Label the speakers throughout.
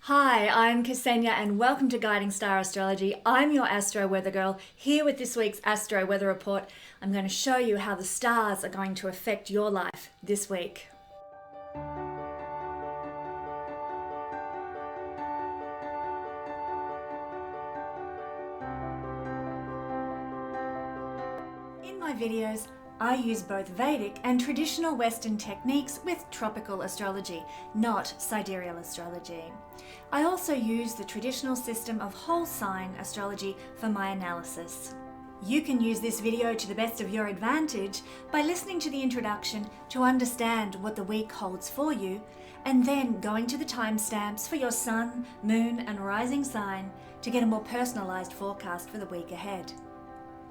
Speaker 1: Hi, I'm Kesenya and welcome to Guiding Star Astrology. I'm your Astro Weather Girl, here with this week's Astro Weather Report. I'm going to show you how the stars are going to affect your life this week. In my videos, I use both Vedic and traditional Western techniques with tropical astrology, not sidereal astrology. I also use the traditional system of whole sign astrology for my analysis. You can use this video to the best of your advantage by listening to the introduction to understand what the week holds for you, and then going to the timestamps for your sun, moon, and rising sign to get a more personalized forecast for the week ahead.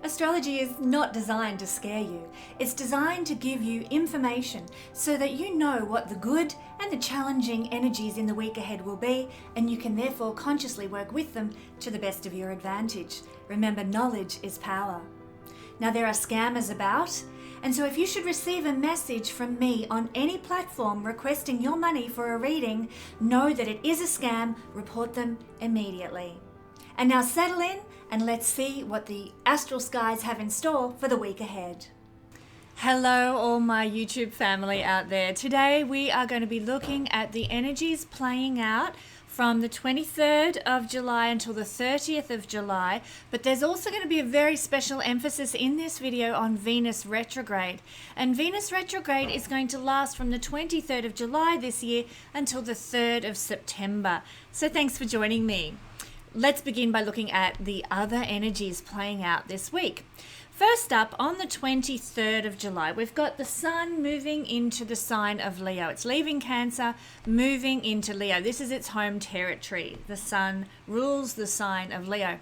Speaker 1: Astrology is not designed to scare you. It's designed to give you information so that you know what the good and the challenging energies in the week ahead will be, and you can therefore consciously work with them to the best of your advantage. Remember, knowledge is power. Now, there are scammers about, and so if you should receive a message from me on any platform requesting your money for a reading, know that it is a scam. Report them immediately. And now settle in and let's see what the astral skies have in store for the week ahead. Hello, all my YouTube family out there. Today we are going to be looking at the energies playing out from the 23rd of July until the 30th of July, but there's also going to be a very special emphasis in this video on Venus retrograde. And Venus retrograde is going to last from the 23rd of July this year until the 3rd of September. So thanks for joining me. Let's begin by looking at the other energies playing out this week. First up, on the 23rd of July, we've got the sun moving into the sign of Leo. It's leaving Cancer, moving into Leo. This is its home territory. The sun rules the sign of Leo.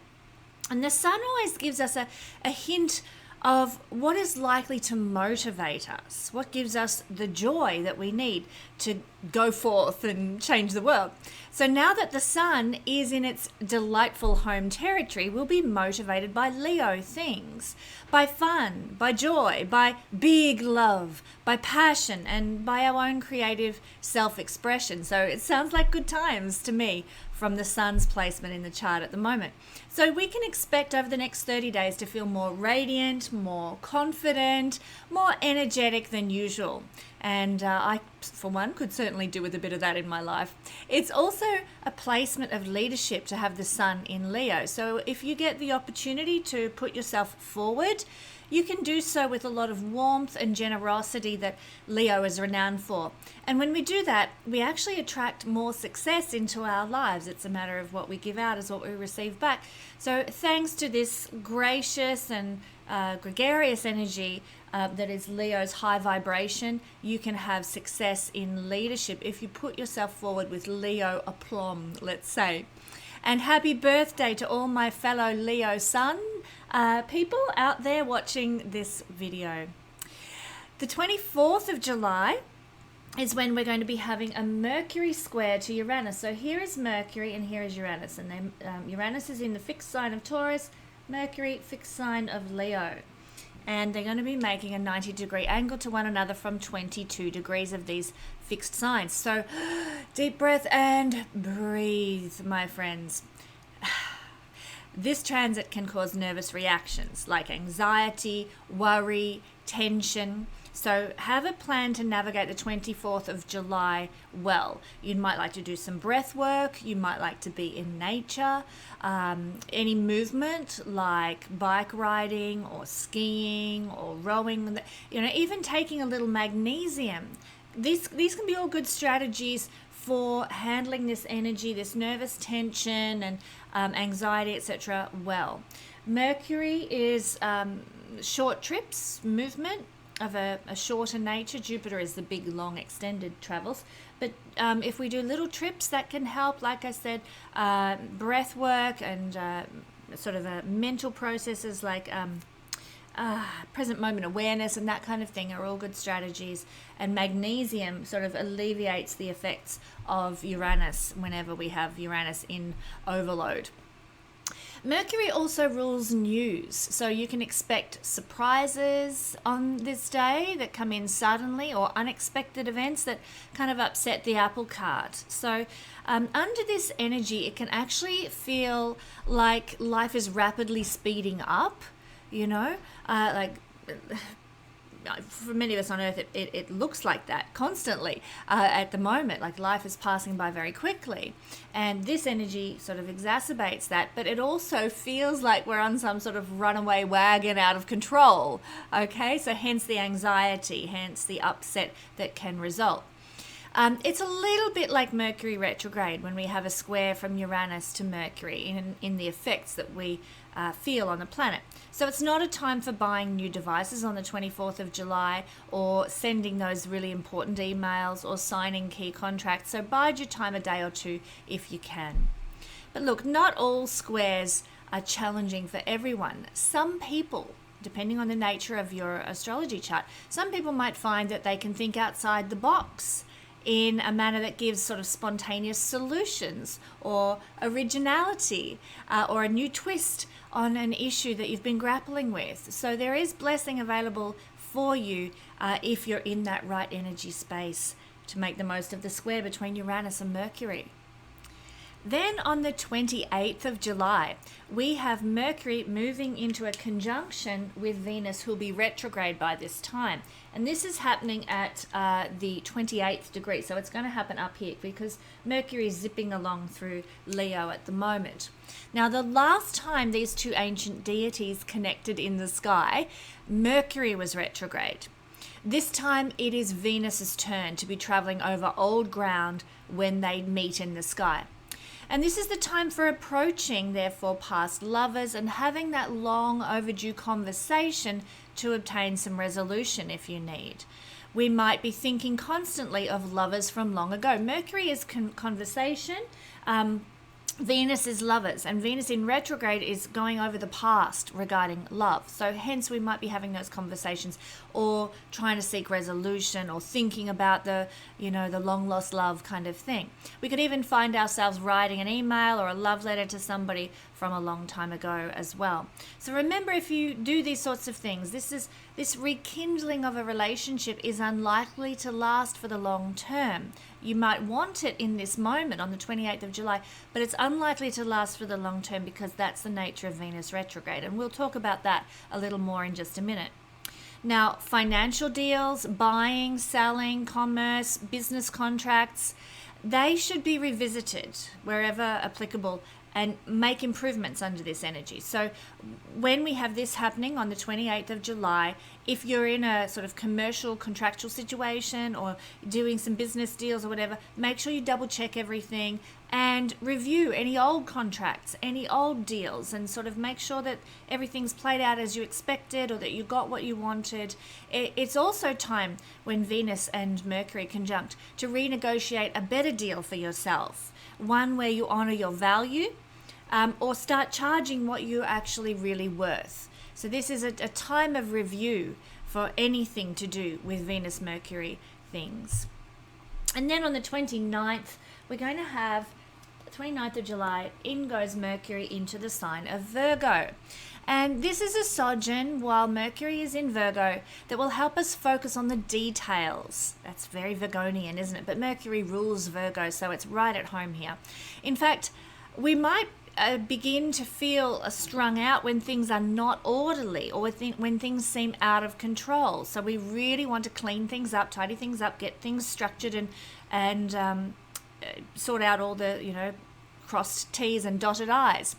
Speaker 1: And the sun always gives us a hint of what is likely to motivate us, what gives us the joy that we need to go forth and change the world. So now that the sun is in its delightful home territory, we'll be motivated by Leo things, by fun, by joy, by big love, by passion, and by our own creative self-expression. So it sounds like good times to me from the sun's placement in the chart at the moment. So we can expect over the next 30 days to feel more radiant, more confident, more energetic than usual. And I, for one, could certainly do with a bit of that in my life. It's also a placement of leadership to have the sun in Leo. So if you get the opportunity to put yourself forward, you can do so with a lot of warmth and generosity that Leo is renowned for. And when we do that, we actually attract more success into our lives. It's a matter of what we give out is what we receive back. So thanks to this gracious and gregarious energy that is Leo's high vibration, you can have success in leadership if you put yourself forward with Leo aplomb, let's say. And happy birthday to all my fellow Leo sun people out there watching this video. The 24th of July is when we're going to be having a Mercury square to Uranus. So here is Mercury and here is Uranus. And then Uranus is in the fixed sign of Taurus, Mercury fixed sign of Leo. And they're going to be making a 90-degree angle to one another from 22 degrees of these fixed signs. So deep breath and breathe, my friends. This transit can cause nervous reactions like anxiety, worry, tension. So have a plan to navigate the 24th of July well. You might like to do some breath work. You might like to be in nature. Any movement like bike riding or skiing or rowing, even taking a little magnesium. These can be all good strategies for handling this energy, this nervous tension and anxiety, etc. well. Mercury is short trips, movement of a shorter nature. Jupiter is the big, long, extended travels. But if we do little trips, that can help. Like I said, breath work and sort of mental processes like present moment awareness and that kind of thing are all good strategies. And magnesium sort of alleviates the effects of Uranus whenever we have Uranus in overload. Mercury also rules news, so you can expect surprises on this day that come in suddenly, or unexpected events that kind of upset the apple cart. So under this energy, it can actually feel like life is rapidly speeding up, for many of us on Earth, it looks like that constantly at the moment, like life is passing by very quickly. And this energy sort of exacerbates that, but it also feels like we're on some sort of runaway wagon out of control, okay? So hence the anxiety, hence the upset that can result. It's a little bit like Mercury retrograde when we have a square from Uranus to Mercury in the effects that we feel on the planet. So it's not a time for buying new devices on the 24th of July or sending those really important emails or signing key contracts. So bide your time a day or two if you can. But look, not all squares are challenging for everyone. Some people, depending on the nature of your astrology chart, some people might find that they can think outside the box in a manner that gives sort of spontaneous solutions or originality or a new twist on an issue that you've been grappling with. So there is blessing available for you if you're in that right energy space to make the most of the square between Uranus and Mercury. Then on the 28th of July, we have Mercury moving into a conjunction with Venus, who'll be retrograde by this time. And this is happening at the 28th degree. So it's going to happen up here because Mercury is zipping along through Leo at the moment. Now, the last time these two ancient deities connected in the sky, Mercury was retrograde. This time it is Venus's turn to be traveling over old ground when they meet in the sky. And this is the time for approaching, therefore, past lovers and having that long overdue conversation to obtain some resolution if you need. We might be thinking constantly of lovers from long ago. Mercury is conversation. Venus is lovers, and Venus in retrograde is going over the past regarding love. So hence we might be having those conversations or trying to seek resolution or thinking about the long lost love kind of thing. We could even find ourselves writing an email or a love letter to somebody from a long time ago as well. So remember, if you do these sorts of things, this rekindling of a relationship is unlikely to last for the long term. You might want it in this moment on the 28th of July, but it's unlikely to last for the long term because that's the nature of Venus retrograde. And we'll talk about that a little more in just a minute. Now, financial deals, buying, selling, commerce, business contracts, they should be revisited wherever applicable and make improvements under this energy. So when we have this happening on the 28th of July, if you're in a sort of commercial contractual situation or doing some business deals or whatever, make sure you double check everything and review any old contracts, any old deals, and sort of make sure that everything's played out as you expected or that you got what you wanted. It's also time when Venus and Mercury conjunct to renegotiate a better deal for yourself, one where you honor your value, or start charging what you're actually really worth. So this is a time of review for anything to do with Venus-Mercury things. And then on the 29th, we're going to have, 29th of July, in goes Mercury into the sign of Virgo. And this is a sojourn while Mercury is in Virgo that will help us focus on the details. That's very Virgonian, isn't it? But Mercury rules Virgo, so it's right at home here. In fact, we might begin to feel strung out when things are not orderly or when things seem out of control. So we really want to clean things up, tidy things up, get things structured and sort out all the, crossed T's and dotted I's.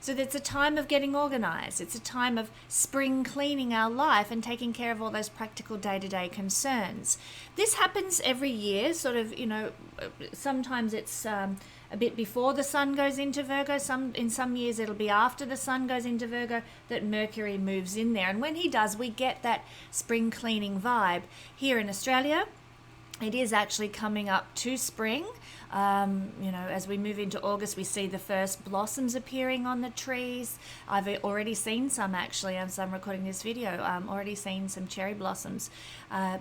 Speaker 1: So it's a time of getting organized. It's a time of spring cleaning our life and taking care of all those practical day-to-day concerns. This happens every year, sort of, sometimes it's a bit before the sun goes into Virgo. In some years it'll be after the sun goes into Virgo that Mercury moves in there. And when he does, we get that spring cleaning vibe. Here in Australia, it is actually coming up to spring. As we move into August, we see the first blossoms appearing on the trees. I've already seen some, actually, as I'm recording this video. Already seen some cherry blossoms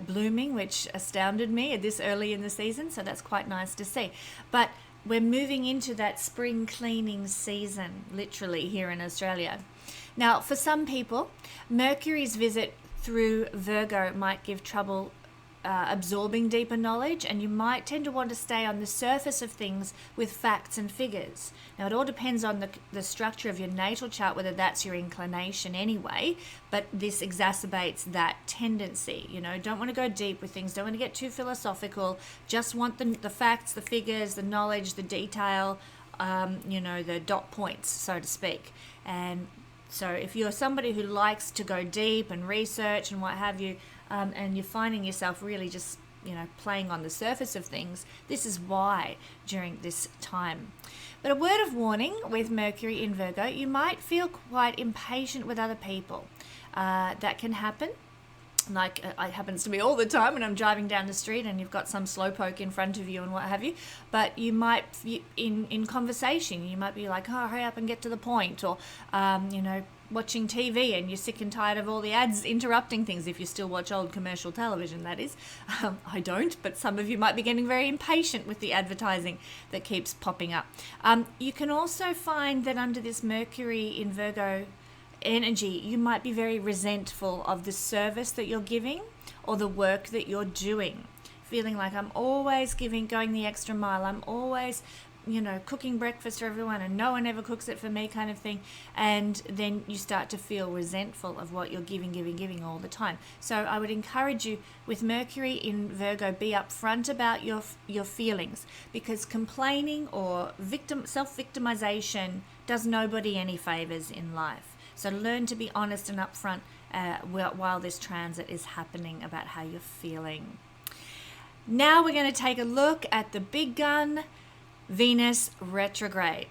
Speaker 1: blooming, which astounded me this early in the season, so that's quite nice to see. But we're moving into that spring cleaning season, literally, here in Australia. Now, for some people, Mercury's visit through Virgo might give trouble absorbing deeper knowledge, and you might tend to want to stay on the surface of things with facts and figures. Now, it all depends on the structure of your natal chart, whether that's your inclination anyway, but this exacerbates that tendency. Don't want to go deep with things, don't want to get too philosophical, just want the facts, the figures, the knowledge, the detail, the dot points, so to speak. And so if you're somebody who likes to go deep and research and what have you, and you're finding yourself really just, playing on the surface of things, this is why during this time. But a word of warning with Mercury in Virgo, you might feel quite impatient with other people. That can happen. Like it happens to me all the time when I'm driving down the street and you've got some slowpoke in front of you and what have you. But you might, in conversation, you might be like, oh, hurry up and get to the point. Or, watching TV and you're sick and tired of all the ads interrupting things, if you still watch old commercial television, that is. I don't, but some of you might be getting very impatient with the advertising that keeps popping up. You can also find that under this Mercury in Virgo energy, you might be very resentful of the service that you're giving or the work that you're doing, feeling like I'm always going the extra mile, I'm always cooking breakfast for everyone and no one ever cooks it for me, kind of thing. And then you start to feel resentful of what you're giving all the time. So I would encourage you, with Mercury in Virgo, be upfront about your feelings, because complaining or self-victimization does nobody any favors in life. So learn to be honest and upfront while this transit is happening about how you're feeling. Now we're going to take a look at the big gun, Venus retrograde.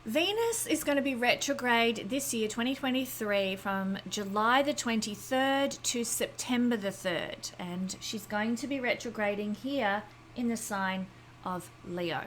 Speaker 1: Venus is going to be retrograde this year, 2023, from July the 23rd to September the 3rd. And she's going to be retrograding here in the sign of Leo.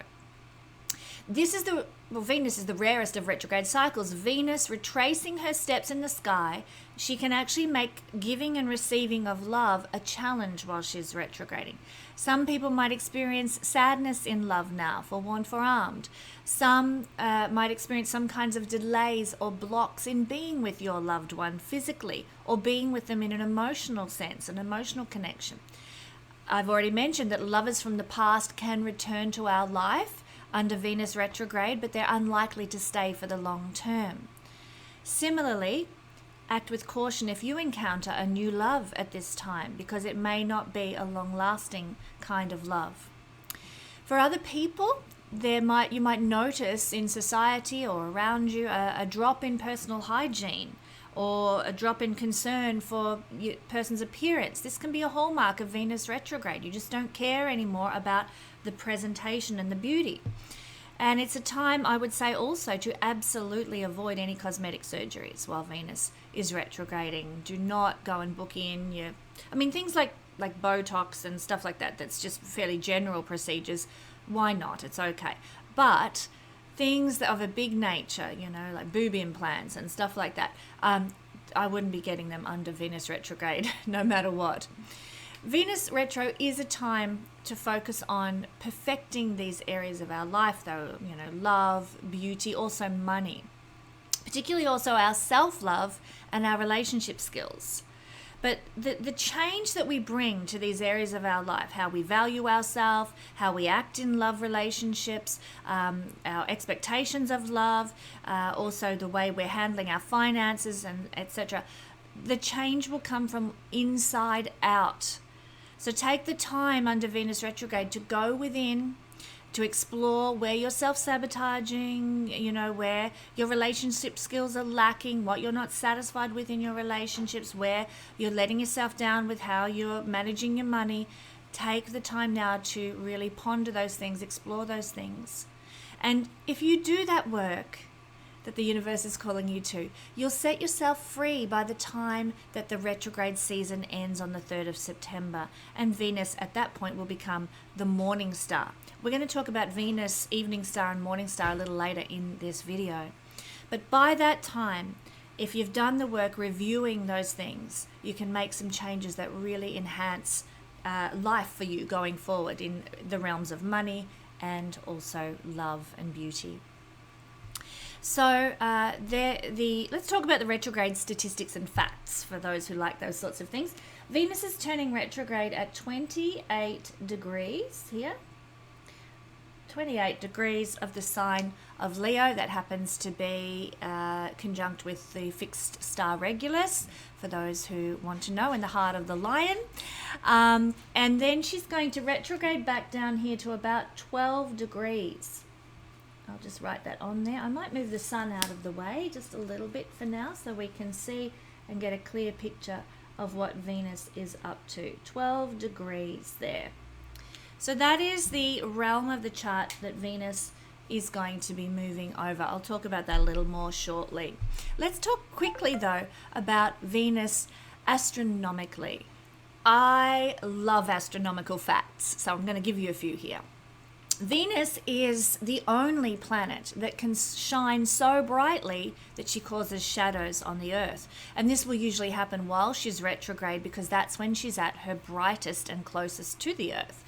Speaker 1: Venus is the rarest of retrograde cycles. Venus retracing her steps in the sky, she can actually make giving and receiving of love a challenge while she's retrograding. Some people might experience sadness in love now, forewarned. Some might experience some kinds of delays or blocks in being with your loved one physically, or being with them in an emotional sense, an emotional connection. I've already mentioned that lovers from the past can return to our life under Venus retrograde, but they're unlikely to stay for the long term. Similarly, act with caution if you encounter a new love at this time, because it may not be a long-lasting kind of love. For other people, you might notice in society or around you a drop in personal hygiene, or a drop in concern for your person's appearance. This can be a hallmark of Venus retrograde. You just don't care anymore about the presentation and the beauty. And it's a time, I would say, also to absolutely avoid any cosmetic surgeries while Venus is retrograding. Do not go and book in things like Botox and stuff like that. That's just fairly general procedures. Why not? It's okay. But things of a big nature, like boob implants and stuff like that, I wouldn't be getting them under Venus retrograde, no matter what. Venus retro is a time to focus on perfecting these areas of our life, though, love, beauty, also money, particularly also our self-love and our relationship skills. But the change that we bring to these areas of our life, how we value ourselves, how we act in love relationships, our expectations of love, also the way we're handling our finances, and etc., the change will come from inside out. So take the time under Venus retrograde to go within, to explore where you're self-sabotaging, where your relationship skills are lacking, what you're not satisfied with in your relationships, where you're letting yourself down with how you're managing your money. Take the time now to really ponder those things, explore those things. And if you do that work that the universe is calling you to, you'll set yourself free by the time that the retrograde season ends on the 3rd of September, and Venus at that point will become the morning star. We're going to talk about Venus, evening star and morning star a little later in this video. But by that time, if you've done the work reviewing those things, you can make some changes that really enhance life for you going forward in the realms of money, and also love and beauty. So let's talk about the retrograde statistics and facts for those who like those sorts of things. Venus is turning retrograde at 28 degrees here. 28 degrees of the sign of Leo. That happens to be conjunct with the fixed star Regulus, for those who want to know, in the heart of the lion. And then she's going to retrograde back down here to about 12 degrees. I'll just write that on there. I might move the sun out of the way just a little bit for now so we can see and get a clear picture of what Venus is up to. 12 degrees there. So that is the realm of the chart that Venus is going to be moving over. I'll talk about that a little more shortly. Let's talk quickly though about Venus astronomically. I love astronomical facts, so I'm going to give you a few here. Venus is the only planet that can shine so brightly that she causes shadows on the Earth. And this will usually happen while she's retrograde, because that's when she's at her brightest and closest to the Earth.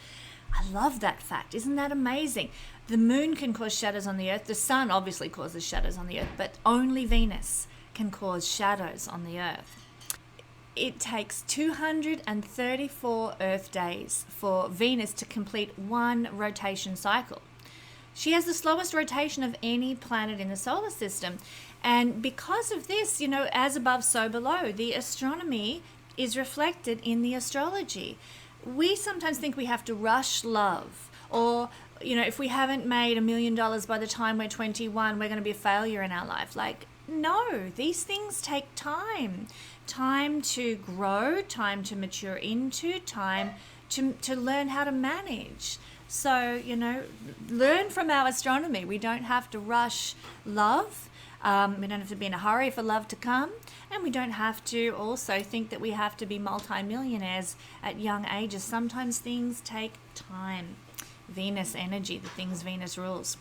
Speaker 1: I love that fact. Isn't that amazing? The moon can cause shadows on the Earth. The sun obviously causes shadows on the Earth, but only Venus can cause shadows on the Earth. It takes 234 Earth days for Venus to complete one rotation cycle. She has the slowest rotation of any planet in the solar system. And because of this, as above, so below, the astronomy is reflected in the astrology. We sometimes think we have to rush love, or, if we haven't made $1 million by the time we're 21, we're going to be a failure in our life. No, these things take time. Time to grow, time to mature into, time to learn how to manage. So, learn from our astronomy. We don't have to rush love. We don't have to be in a hurry for love to come. And we don't have to also think that we have to be multimillionaires at young ages. Sometimes things take time. Venus energy, the things Venus rules.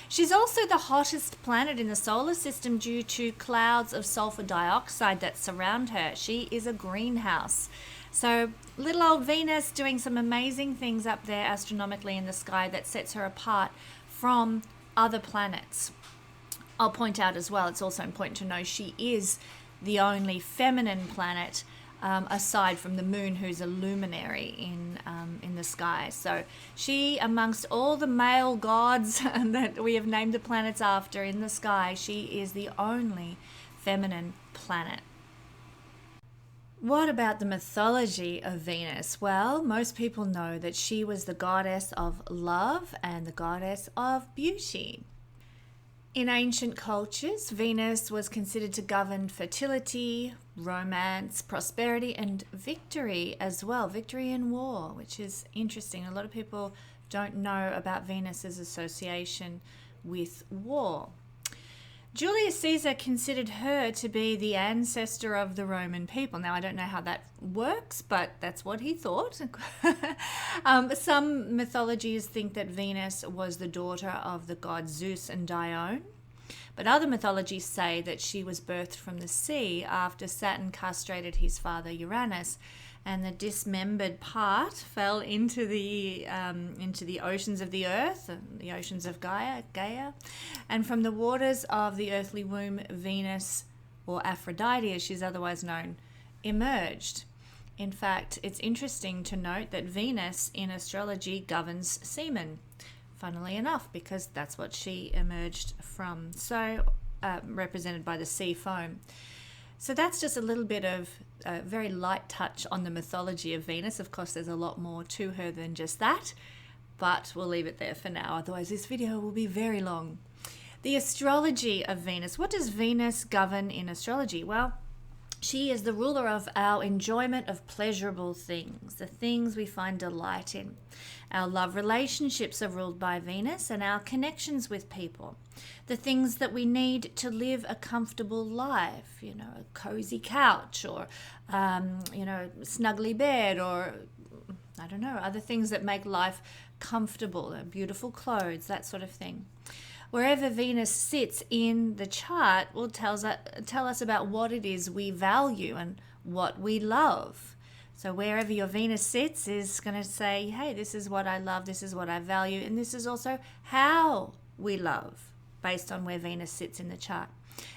Speaker 1: She's also the hottest planet in the solar system due to clouds of sulfur dioxide that surround her. She is a greenhouse. So little old Venus doing some amazing things up there astronomically in the sky that sets her apart from other planets. I'll point out as well, it's also important to know she is the only feminine planet aside from the moon, who's a luminary in the sky. So she, amongst all the male gods that we have named the planets after in the sky, she is the only feminine planet. What about the mythology of Venus? Well, most people know that she was the goddess of love and the goddess of beauty. In ancient cultures, Venus was considered to govern fertility, romance, prosperity, and victory as well. Victory in war, which is interesting. A lot of people don't know about Venus's association with war. Julius Caesar considered her to be the ancestor of the Roman people. Now, I don't know how that works, but that's what he thought. Some mythologies think that Venus was the daughter of the gods Zeus and Dione. But other mythologies say that she was birthed from the sea after Saturn castrated his father Uranus, and the dismembered part fell into the oceans of the earth, the oceans of Gaia, and from the waters of the earthly womb, Venus, or Aphrodite as she's otherwise known, emerged. In fact, it's interesting to note that Venus in astrology governs semen, funnily enough, because that's what she emerged from, so represented by the sea foam. So that's just a little bit of a very light touch on the mythology of Venus. Of course, there's a lot more to her than just that, but we'll leave it there for now. Otherwise, this video will be very long. The astrology of Venus. What does Venus govern in astrology? Well, she is the ruler of our enjoyment of pleasurable things, the things we find delight in. Our love relationships are ruled by Venus, and our connections with people. The things that we need to live a comfortable life, a cozy couch, or, snuggly bed, or, other things that make life comfortable, beautiful clothes, that sort of thing. Wherever Venus sits in the chart will tell us about what it is we value and what we love. So wherever your Venus sits is going to say, hey, this is what I love, this is what I value, and this is also how we love, based on where Venus sits in the chart.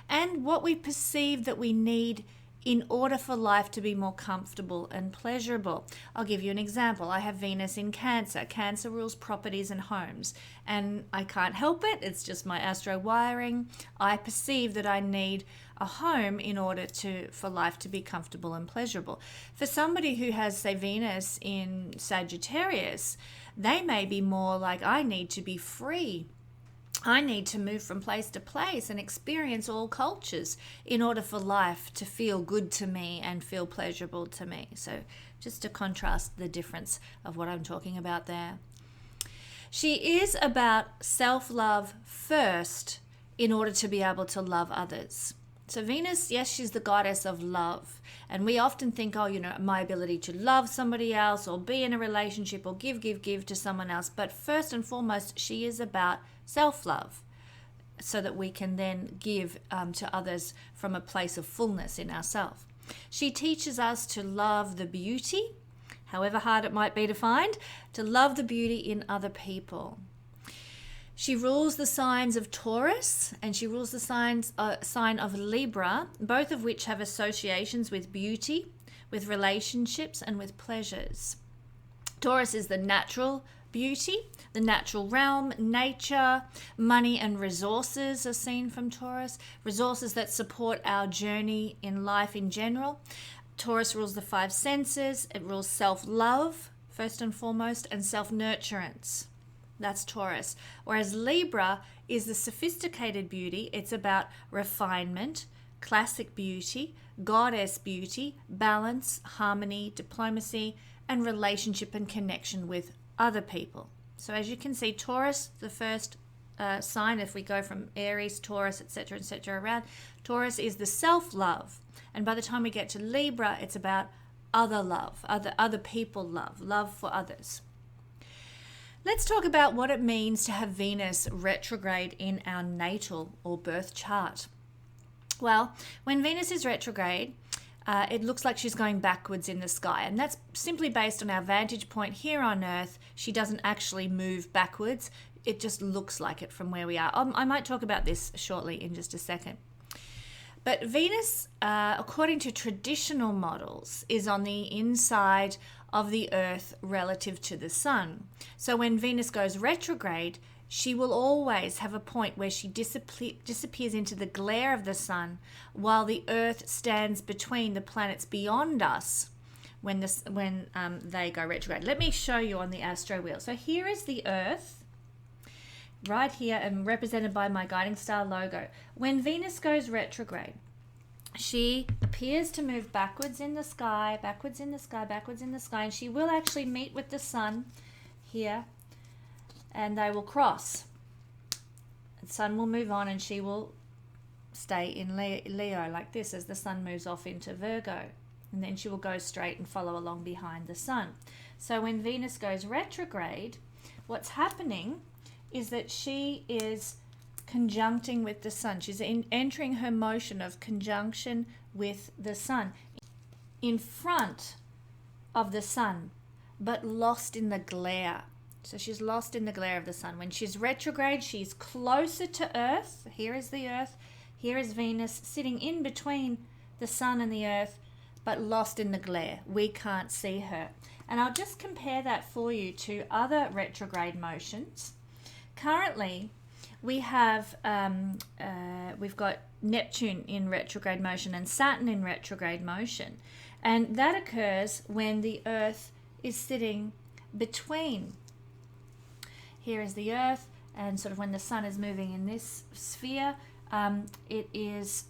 Speaker 1: And what we perceive that we need in order for life to be more comfortable and pleasurable. I'll give you an example. I have Venus in Cancer. Cancer rules properties and homes, and I can't help it. It's just my astro wiring. I perceive that I need a home in order for life to be comfortable and pleasurable. For somebody who has, say, Venus in Sagittarius, they may be more like, I need to be free. I need to move from place to place and experience all cultures in order for life to feel good to me and feel pleasurable to me. So just to contrast the difference of what I'm talking about there. She is about self-love first in order to be able to love others. So Venus, yes, she's the goddess of love. And we often think, oh, my ability to love somebody else or be in a relationship or give to someone else. But first and foremost, she is about self-love, so that we can then give to others from a place of fullness in ourselves. She teaches us to love the beauty, however hard it might be to find, to love the beauty in other people. She rules the signs of Taurus and she rules the sign of Libra, both of which have associations with beauty, with relationships, and with pleasures. Taurus is the natural beauty, the natural realm, nature, money and resources are seen from Taurus, resources that support our journey in life in general. Taurus rules the five senses. It rules self-love, first and foremost, and self-nurturance. That's Taurus. Whereas Libra is the sophisticated beauty. It's about refinement, classic beauty, goddess beauty, balance, harmony, diplomacy, and relationship and connection with other people. So as you can see, Taurus, the first sign, if we go from Aries, Taurus, etc., around, Taurus is the self-love. And by the time we get to Libra, it's about other love, other people love for others. Let's talk about what it means to have Venus retrograde in our natal or birth chart. Well, when Venus is retrograde, it looks like she's going backwards in the sky, and that's simply based on our vantage point here on Earth. She doesn't actually move backwards. It just looks like it from where we are. I might talk about this shortly in just a second. But Venus, according to traditional models, is on the inside of the Earth relative to the Sun. So when Venus goes retrograde, she will always have a point where she disappears into the glare of the Sun, while the Earth stands between the planets beyond us when they go retrograde. Let me show you on the astro wheel. So here is the Earth, right here, and represented by my Guiding Star logo. When Venus goes retrograde, she appears to move backwards in the sky, and she will actually meet with the Sun here, and they will cross. The Sun will move on and she will stay in Leo like this as the Sun moves off into Virgo, and then she will go straight and follow along behind the Sun. So when Venus goes retrograde, what's happening is that she is conjuncting with the Sun. She's entering her motion of conjunction with the Sun in front of the Sun, but lost in the glare. So she's lost in the glare of the Sun. When she's retrograde, she's closer to Earth. Here is the Earth. Here is Venus sitting in between the Sun and the Earth, but lost in the glare. We can't see her. And I'll just compare that for you to other retrograde motions. Currently, we have we've got Neptune in retrograde motion and Saturn in retrograde motion, and that occurs when the Earth is sitting between. Here is the Earth, and sort of when the Sun is moving in this sphere, it is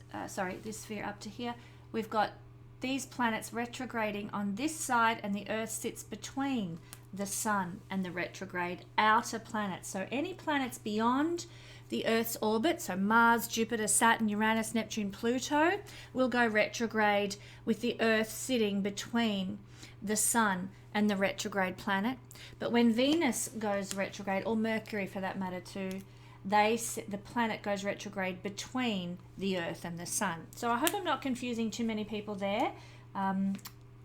Speaker 1: this sphere up to here. We've got these planets retrograding on this side, and the Earth sits between the Sun and the retrograde outer planets. So any planets beyond the Earth's orbit, so Mars, Jupiter, Saturn, Uranus, Neptune, Pluto, will go retrograde with the Earth sitting between the Sun and the retrograde planet. But when Venus goes retrograde, or Mercury for that matter too, the planet goes retrograde between the Earth and the Sun. So I hope I'm not confusing too many people there.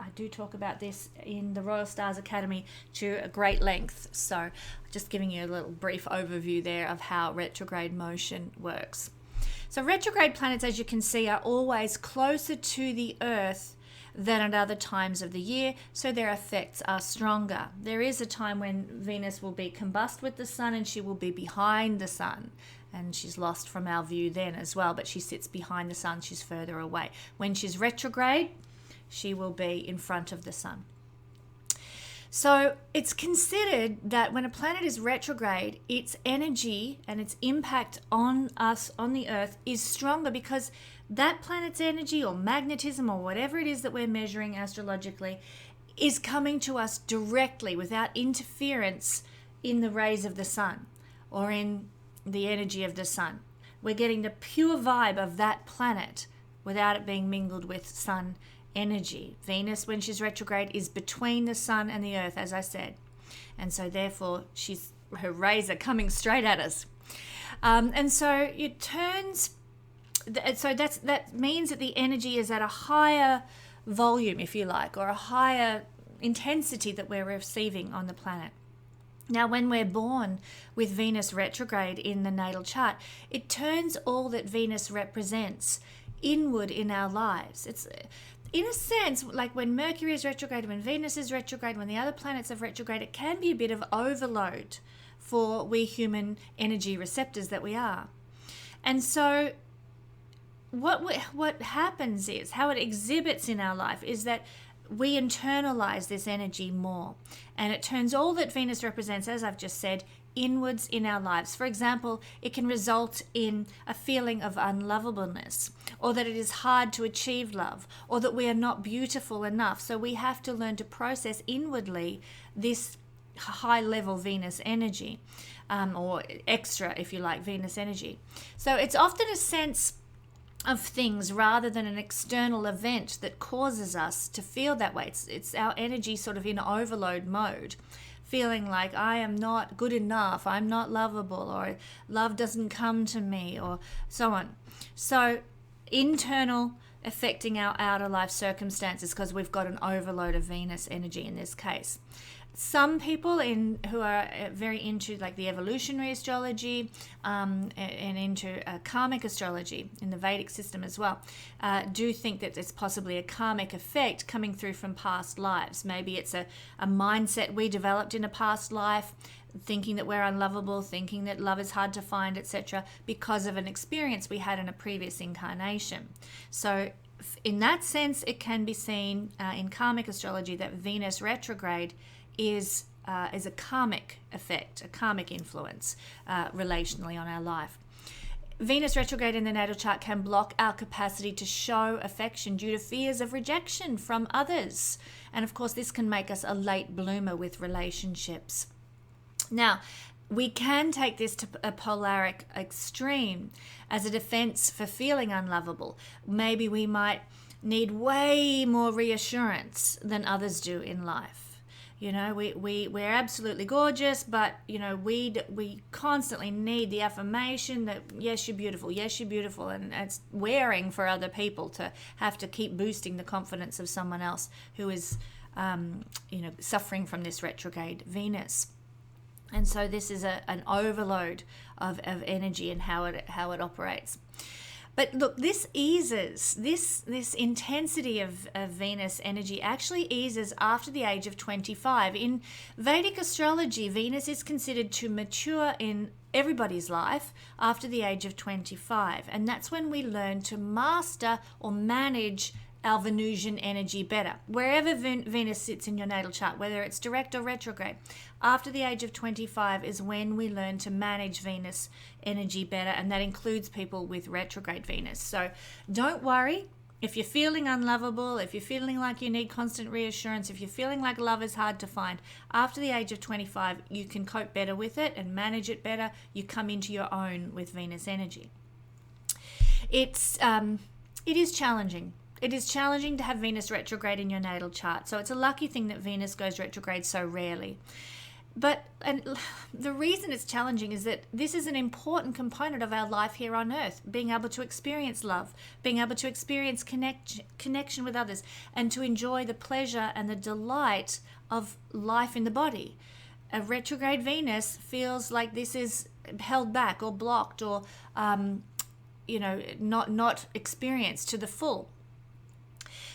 Speaker 1: I do talk about this in the Royal Stars Academy to a great length. So just giving you a little brief overview there of how retrograde motion works. So retrograde planets, as you can see, are always closer to the Earth than at other times of the year, so their effects are stronger. There is a time when Venus will be combust with the Sun and she will be behind the Sun, and she's lost from our view then as well, but she sits behind the Sun, she's further away. When she's retrograde, she will be in front of the Sun. So it's considered that when a planet is retrograde, its energy and its impact on us, on the Earth, is stronger because that planet's energy or magnetism or whatever it is that we're measuring astrologically is coming to us directly without interference in the rays of the Sun or in the energy of the Sun. We're getting the pure vibe of that planet without it being mingled with Sun energy. Venus, when she's retrograde, is between the Sun and the Earth, as I said, and so therefore her rays are coming straight at us, and so it turns. So that means that the energy is at a higher volume, if you like, or a higher intensity that we're receiving on the planet. Now, when we're born with Venus retrograde in the natal chart, it turns all that Venus represents inward in our lives. It's, in a sense, like when Mercury is retrograde, when Venus is retrograde, when the other planets are retrograde, it can be a bit of overload for we human energy receptors that we are. And so what happens is, how it exhibits in our life is that we internalize this energy more, and it turns all that Venus represents, as I've just said, inwards in our lives. For example, it can result in a feeling of unlovableness, or that it is hard to achieve love, or that we are not beautiful enough. So we have to learn to process inwardly this high level Venus energy, or extra, if you like, Venus energy. So it's often a sense of things rather than an external event that causes us to feel that way. It's our energy sort of in overload mode, feeling like I am not good enough, I'm not lovable, or love doesn't come to me, or so on. So internal affecting our outer life circumstances because we've got an overload of Venus energy in this case. Some people who are very into like the evolutionary astrology and into karmic astrology in the Vedic system as well, do think that it's possibly a karmic effect coming through from past lives. Maybe it's a mindset we developed in a past life, thinking that we're unlovable, thinking that love is hard to find, etc., because of an experience we had in a previous incarnation. So in that sense, it can be seen in karmic astrology that Venus retrograde is a karmic effect, a karmic influence relationally on our life. Venus retrograde in the natal chart can block our capacity to show affection due to fears of rejection from others. And of course, this can make us a late bloomer with relationships. Now, we can take this to a polaric extreme as a defense for feeling unlovable. Maybe we might need way more reassurance than others do in life. You know, we're absolutely gorgeous, but, you know, we constantly need the affirmation that, yes, you're beautiful, and it's wearing for other people to have to keep boosting the confidence of someone else who is, suffering from this retrograde Venus. And so this is an overload of energy and how it operates. But look, this eases, this intensity of Venus energy actually eases after the age of 25. In Vedic astrology, Venus is considered to mature in everybody's life after the age of 25. And that's when we learn to master or manage our Venusian energy better. Wherever Venus sits in your natal chart, whether it's direct or retrograde, after the age of 25 is when we learn to manage Venus energy better, and that includes people with retrograde Venus. So don't worry if you're feeling unlovable, if you're feeling like you need constant reassurance, if you're feeling like love is hard to find. After the age of 25, you can cope better with it and manage it better. You come into your own with Venus energy. It is challenging. It is challenging to have Venus retrograde in your natal chart. So it's a lucky thing that Venus goes retrograde so rarely. And the reason it's challenging is that this is an important component of our life here on earth, being able to experience love, being able to experience connection with others, and to enjoy the pleasure and the delight of life in the body. A retrograde Venus feels like this is held back or blocked or, not experienced to the full.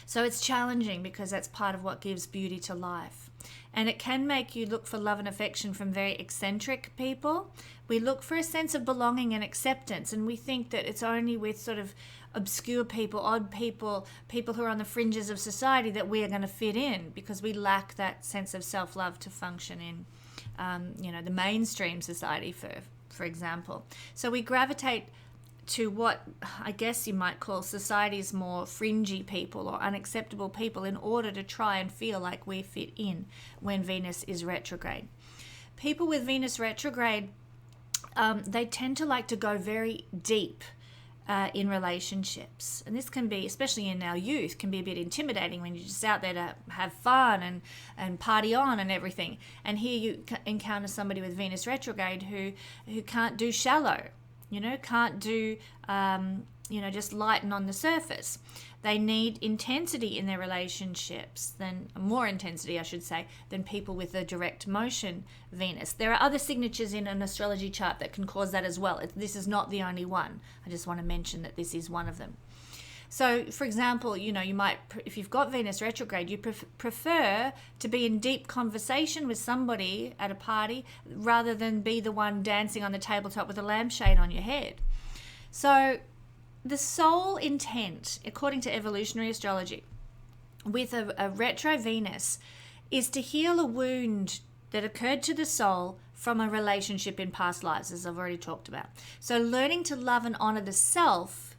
Speaker 1: So it's challenging because that's part of what gives beauty to life. And it can make you look for love and affection from very eccentric people. We look for a sense of belonging and acceptance, and we think that it's only with sort of obscure people, odd people, people who are on the fringes of society that we are going to fit in, because we lack that sense of self-love to function in, the mainstream society, for example. So we gravitate to what I guess you might call society's more fringy people or unacceptable people in order to try and feel like we fit in when Venus is retrograde. People with Venus retrograde, they tend to like to go very deep in relationships. And this can be, especially in our youth, can be a bit intimidating when you're just out there to have fun and party on and everything. And here you encounter somebody with Venus retrograde who can't do shallow, can't do, just lighten on the surface. They need intensity in their relationships, more intensity, I should say, than people with a direct motion Venus. There are other signatures in an astrology chart that can cause that as well. This is not the only one. I just want to mention that this is one of them. So, for example, you might, if you've got Venus retrograde, you prefer to be in deep conversation with somebody at a party rather than be the one dancing on the tabletop with a lampshade on your head. So, the sole intent, according to evolutionary astrology, with a retro Venus is to heal a wound that occurred to the soul from a relationship in past lives, as I've already talked about. So, learning to love and honor the self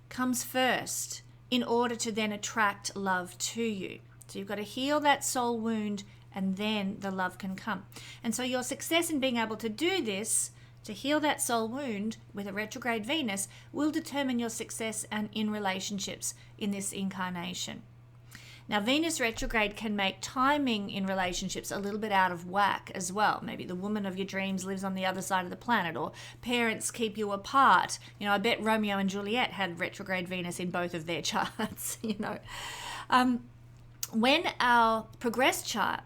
Speaker 1: comes first in order to then attract love to you. So you've got to heal that soul wound and then the love can come. And so your success in being able to do this, to heal that soul wound with a retrograde Venus, will determine your success and in relationships in this incarnation. Now, Venus retrograde can make timing in relationships a little bit out of whack as well. Maybe the woman of your dreams lives on the other side of the planet, or parents keep you apart. I bet Romeo and Juliet had retrograde Venus in both of their charts, When our progressed chart,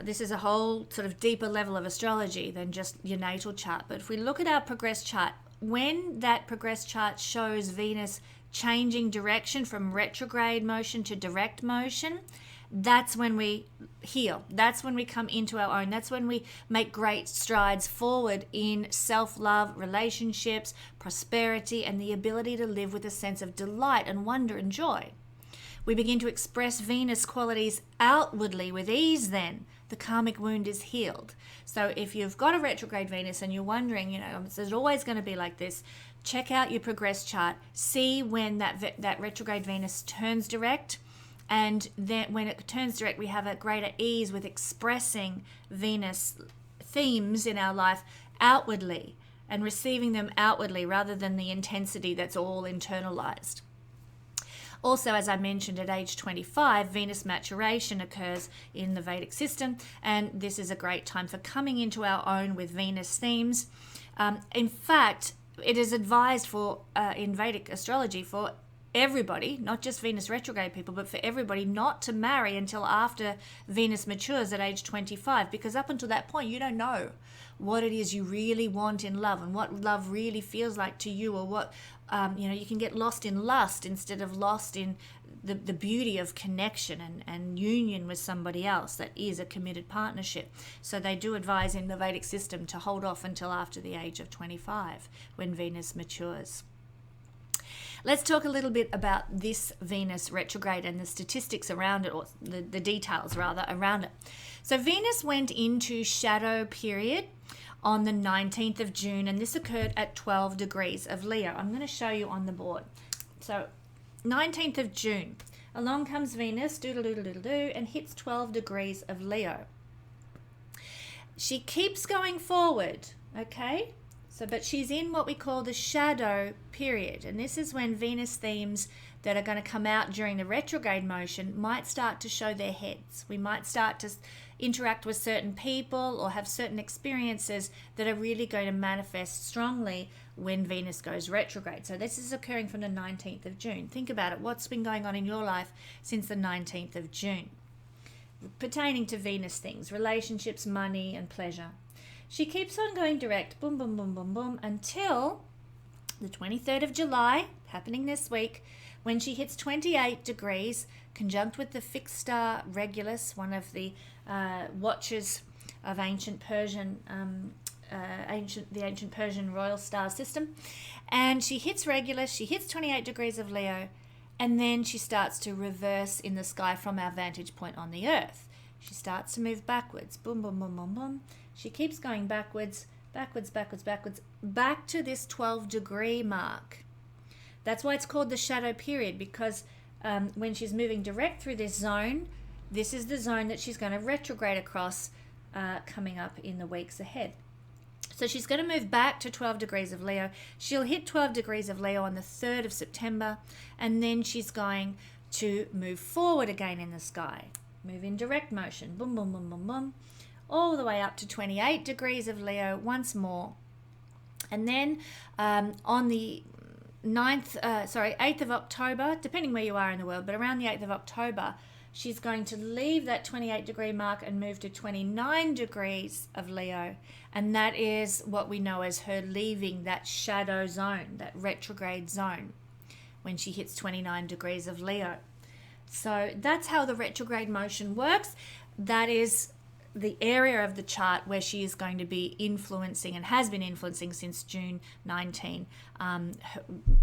Speaker 1: this is a whole sort of deeper level of astrology than just your natal chart, but if we look at our progressed chart, when that progressed chart shows Venus changing direction from retrograde motion to direct motion, that's when we heal. That's when we come into our own. That's when we make great strides forward in self-love, relationships, prosperity, and the ability to live with a sense of delight and wonder and joy. We begin to express Venus qualities outwardly with ease then. The karmic wound is healed. So if you've got a retrograde Venus and you're wondering, is it always going to be like this? Check out your progress chart. See when that retrograde Venus turns direct. And then when it turns direct, we have a greater ease with expressing Venus themes in our life outwardly and receiving them outwardly rather than the intensity that's all internalized. Also, as I mentioned, at age 25, Venus maturation occurs in the Vedic system, and this is a great time for coming into our own with Venus themes. In fact, it is advised in Vedic astrology for everybody, not just Venus retrograde people, but for everybody not to marry until after Venus matures at age 25, because up until that point, you don't know what it is you really want in love and what love really feels like to you, or what, you can get lost in lust instead of lost in the beauty of connection and union with somebody else that is a committed partnership. So they do advise in the Vedic system to hold off until after the age of 25 when Venus matures. Let's talk a little bit about this Venus retrograde and the statistics around it, or the details rather around it. So Venus went into shadow period on the 19th of June, and this occurred at 12 degrees of Leo. I'm going to show you on the board. So 19th of June, along comes Venus, doodle-doodle-doodle-doo, and hits 12 degrees of Leo. She keeps going forward, okay? But she's in what we call the shadow period. And this is when Venus themes that are going to come out during the retrograde motion might start to show their heads. We might start to interact with certain people or have certain experiences that are really going to manifest strongly when Venus goes retrograde. So this is occurring from the 19th of June. Think about it. What's been going on in your life since the 19th of June? Pertaining to Venus things, relationships, money, and pleasure. She keeps on going direct, boom, boom, boom, boom, boom, until the 23rd of July, happening this week, when she hits 28 degrees, conjunct with the fixed star Regulus, one of the watchers of ancient Persian, the ancient Persian royal star system. And she hits Regulus, she hits 28 degrees of Leo, and then she starts to reverse in the sky from our vantage point on the Earth. She starts to move backwards, boom, boom, boom, boom, boom. She keeps going backwards, backwards, backwards, backwards, back to this 12-degree mark. That's why it's called the shadow period, because when she's moving direct through this zone, this is the zone that she's going to retrograde across coming up in the weeks ahead. So she's going to move back to 12 degrees of Leo. She'll hit 12 degrees of Leo on the 3rd of September, and then she's going to move forward again in the sky. Move in direct motion, boom, boom, boom, boom, boom, all the way up to 28 degrees of Leo once more. And then on the 8th of October, depending where you are in the world, but around the 8th of October, she's going to leave that 28 degree mark and move to 29 degrees of Leo. And that is what we know as her leaving that shadow zone, that retrograde zone, when she hits 29 degrees of Leo. So that's how the retrograde motion works. That is the area of the chart where she is going to be influencing and has been influencing since June 19,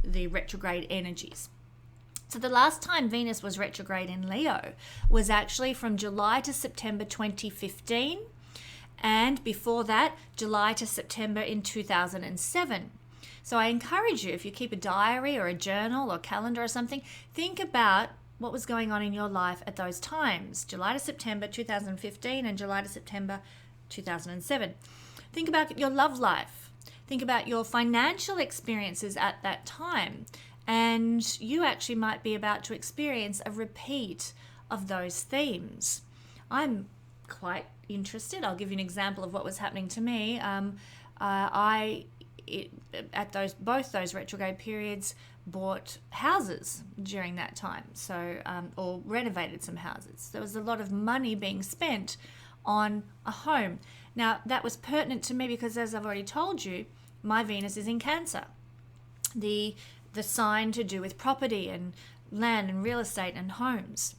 Speaker 1: the retrograde energies. So the last time Venus was retrograde in Leo was actually from July to September 2015, and before that, July to September in 2007. So I encourage you, if you keep a diary or a journal or calendar or something, think about what was going on in your life at those times, July to September 2015 and July to September 2007. Think about your love life. Think about your financial experiences at that time. And you actually might be about to experience a repeat of those themes. I'm quite interested. I'll give you an example of what was happening to me. At both those retrograde periods, bought houses during that time, or renovated some houses. There was a lot of money being spent on a home. Now, that was pertinent to me because, as I've already told you, my Venus is in Cancer. The sign to do with property and land and real estate and homes.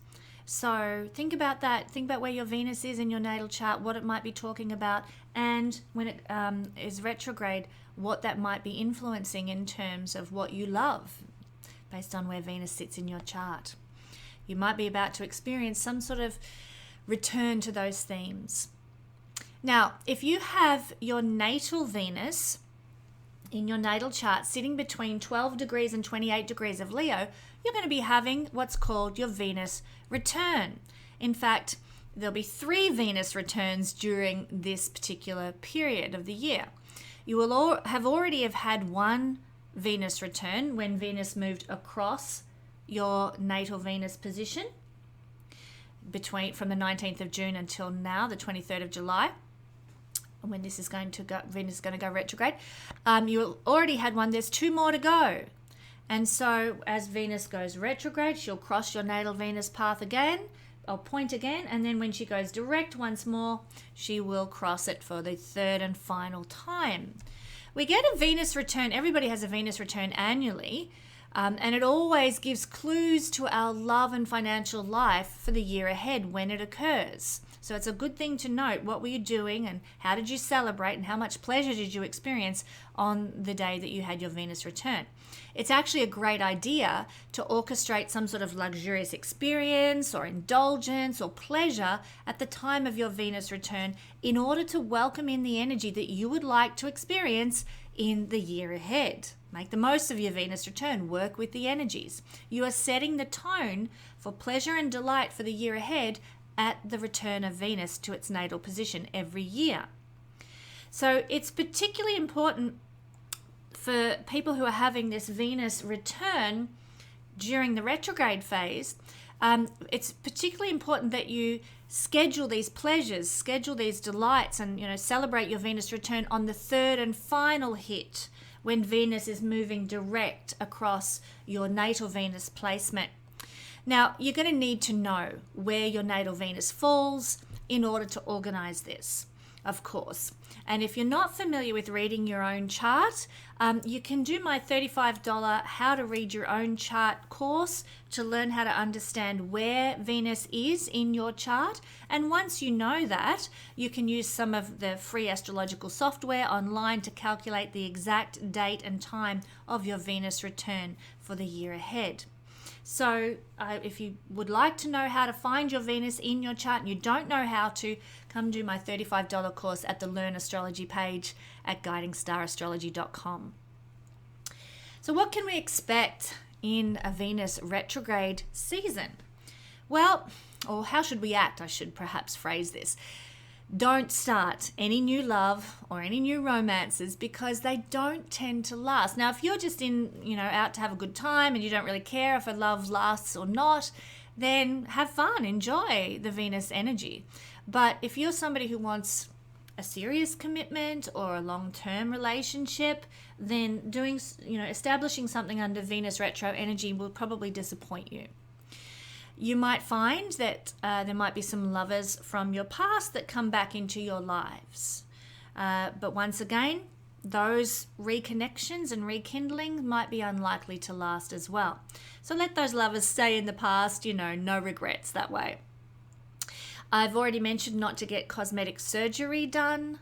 Speaker 1: So think about that. Think about where your Venus is in your natal chart, what it might be talking about, and when it is retrograde, what that might be influencing in terms of what you love based on where Venus sits in your chart. You might be about to experience some sort of return to those themes. Now, if you have your natal Venus in your natal chart sitting between 12 degrees and 28 degrees of Leo, you're going to be having what's called your Venus return. In fact, there'll be 3 Venus returns during this particular period of the year. You will have had one Venus return when Venus moved across your natal Venus position from the 19th of June until now, the 23rd of July, when Venus is going to go retrograde. You already had one. There's 2 more to go. And so as Venus goes retrograde, she'll cross your natal Venus path again, or point again, and then when she goes direct once more, she will cross it for the 3rd and final time. We get a Venus return. Everybody has a Venus return annually, and it always gives clues to our love and financial life for the year ahead when it occurs. So it's a good thing to note, what were you doing and how did you celebrate and how much pleasure did you experience on the day that you had your Venus return. It's actually a great idea to orchestrate some sort of luxurious experience or indulgence or pleasure at the time of your Venus return in order to welcome in the energy that you would like to experience in the year ahead. Make the most of your Venus return. Work with the energies. You are setting the tone for pleasure and delight for the year ahead at the return of Venus to its natal position every year. So it's particularly important for people who are having this Venus return during the retrograde phase, it's particularly important that you schedule these pleasures, schedule these delights, and celebrate your Venus return on the third and final hit, when Venus is moving direct across your natal Venus placement. Now, you're going to need to know where your natal Venus falls in order to organize this, of course. And if you're not familiar with reading your own chart, you can do my $35 How to Read Your Own Chart course to learn how to understand where Venus is in your chart. And once you know that, you can use some of the free astrological software online to calculate the exact date and time of your Venus return for the year ahead. So if you would like to know how to find your Venus in your chart and you don't know how to, come do my $35 course at the Learn Astrology page at guidingstar.astrology.com. So what can we expect in a Venus retrograde season? Well, or how should we act? I should perhaps phrase this. Don't start any new love or any new romances, because they don't tend to last. Now, if you're just out to have a good time and you don't really care if a love lasts or not, then have fun, enjoy the Venus energy. But if you're somebody who wants a serious commitment or a long-term relationship, then establishing something under Venus retro energy will probably disappoint you. You might find that there might be some lovers from your past that come back into your lives. But once again, those reconnections and rekindling might be unlikely to last as well. So let those lovers stay in the past, no regrets that way. I've already mentioned not to get cosmetic surgery done.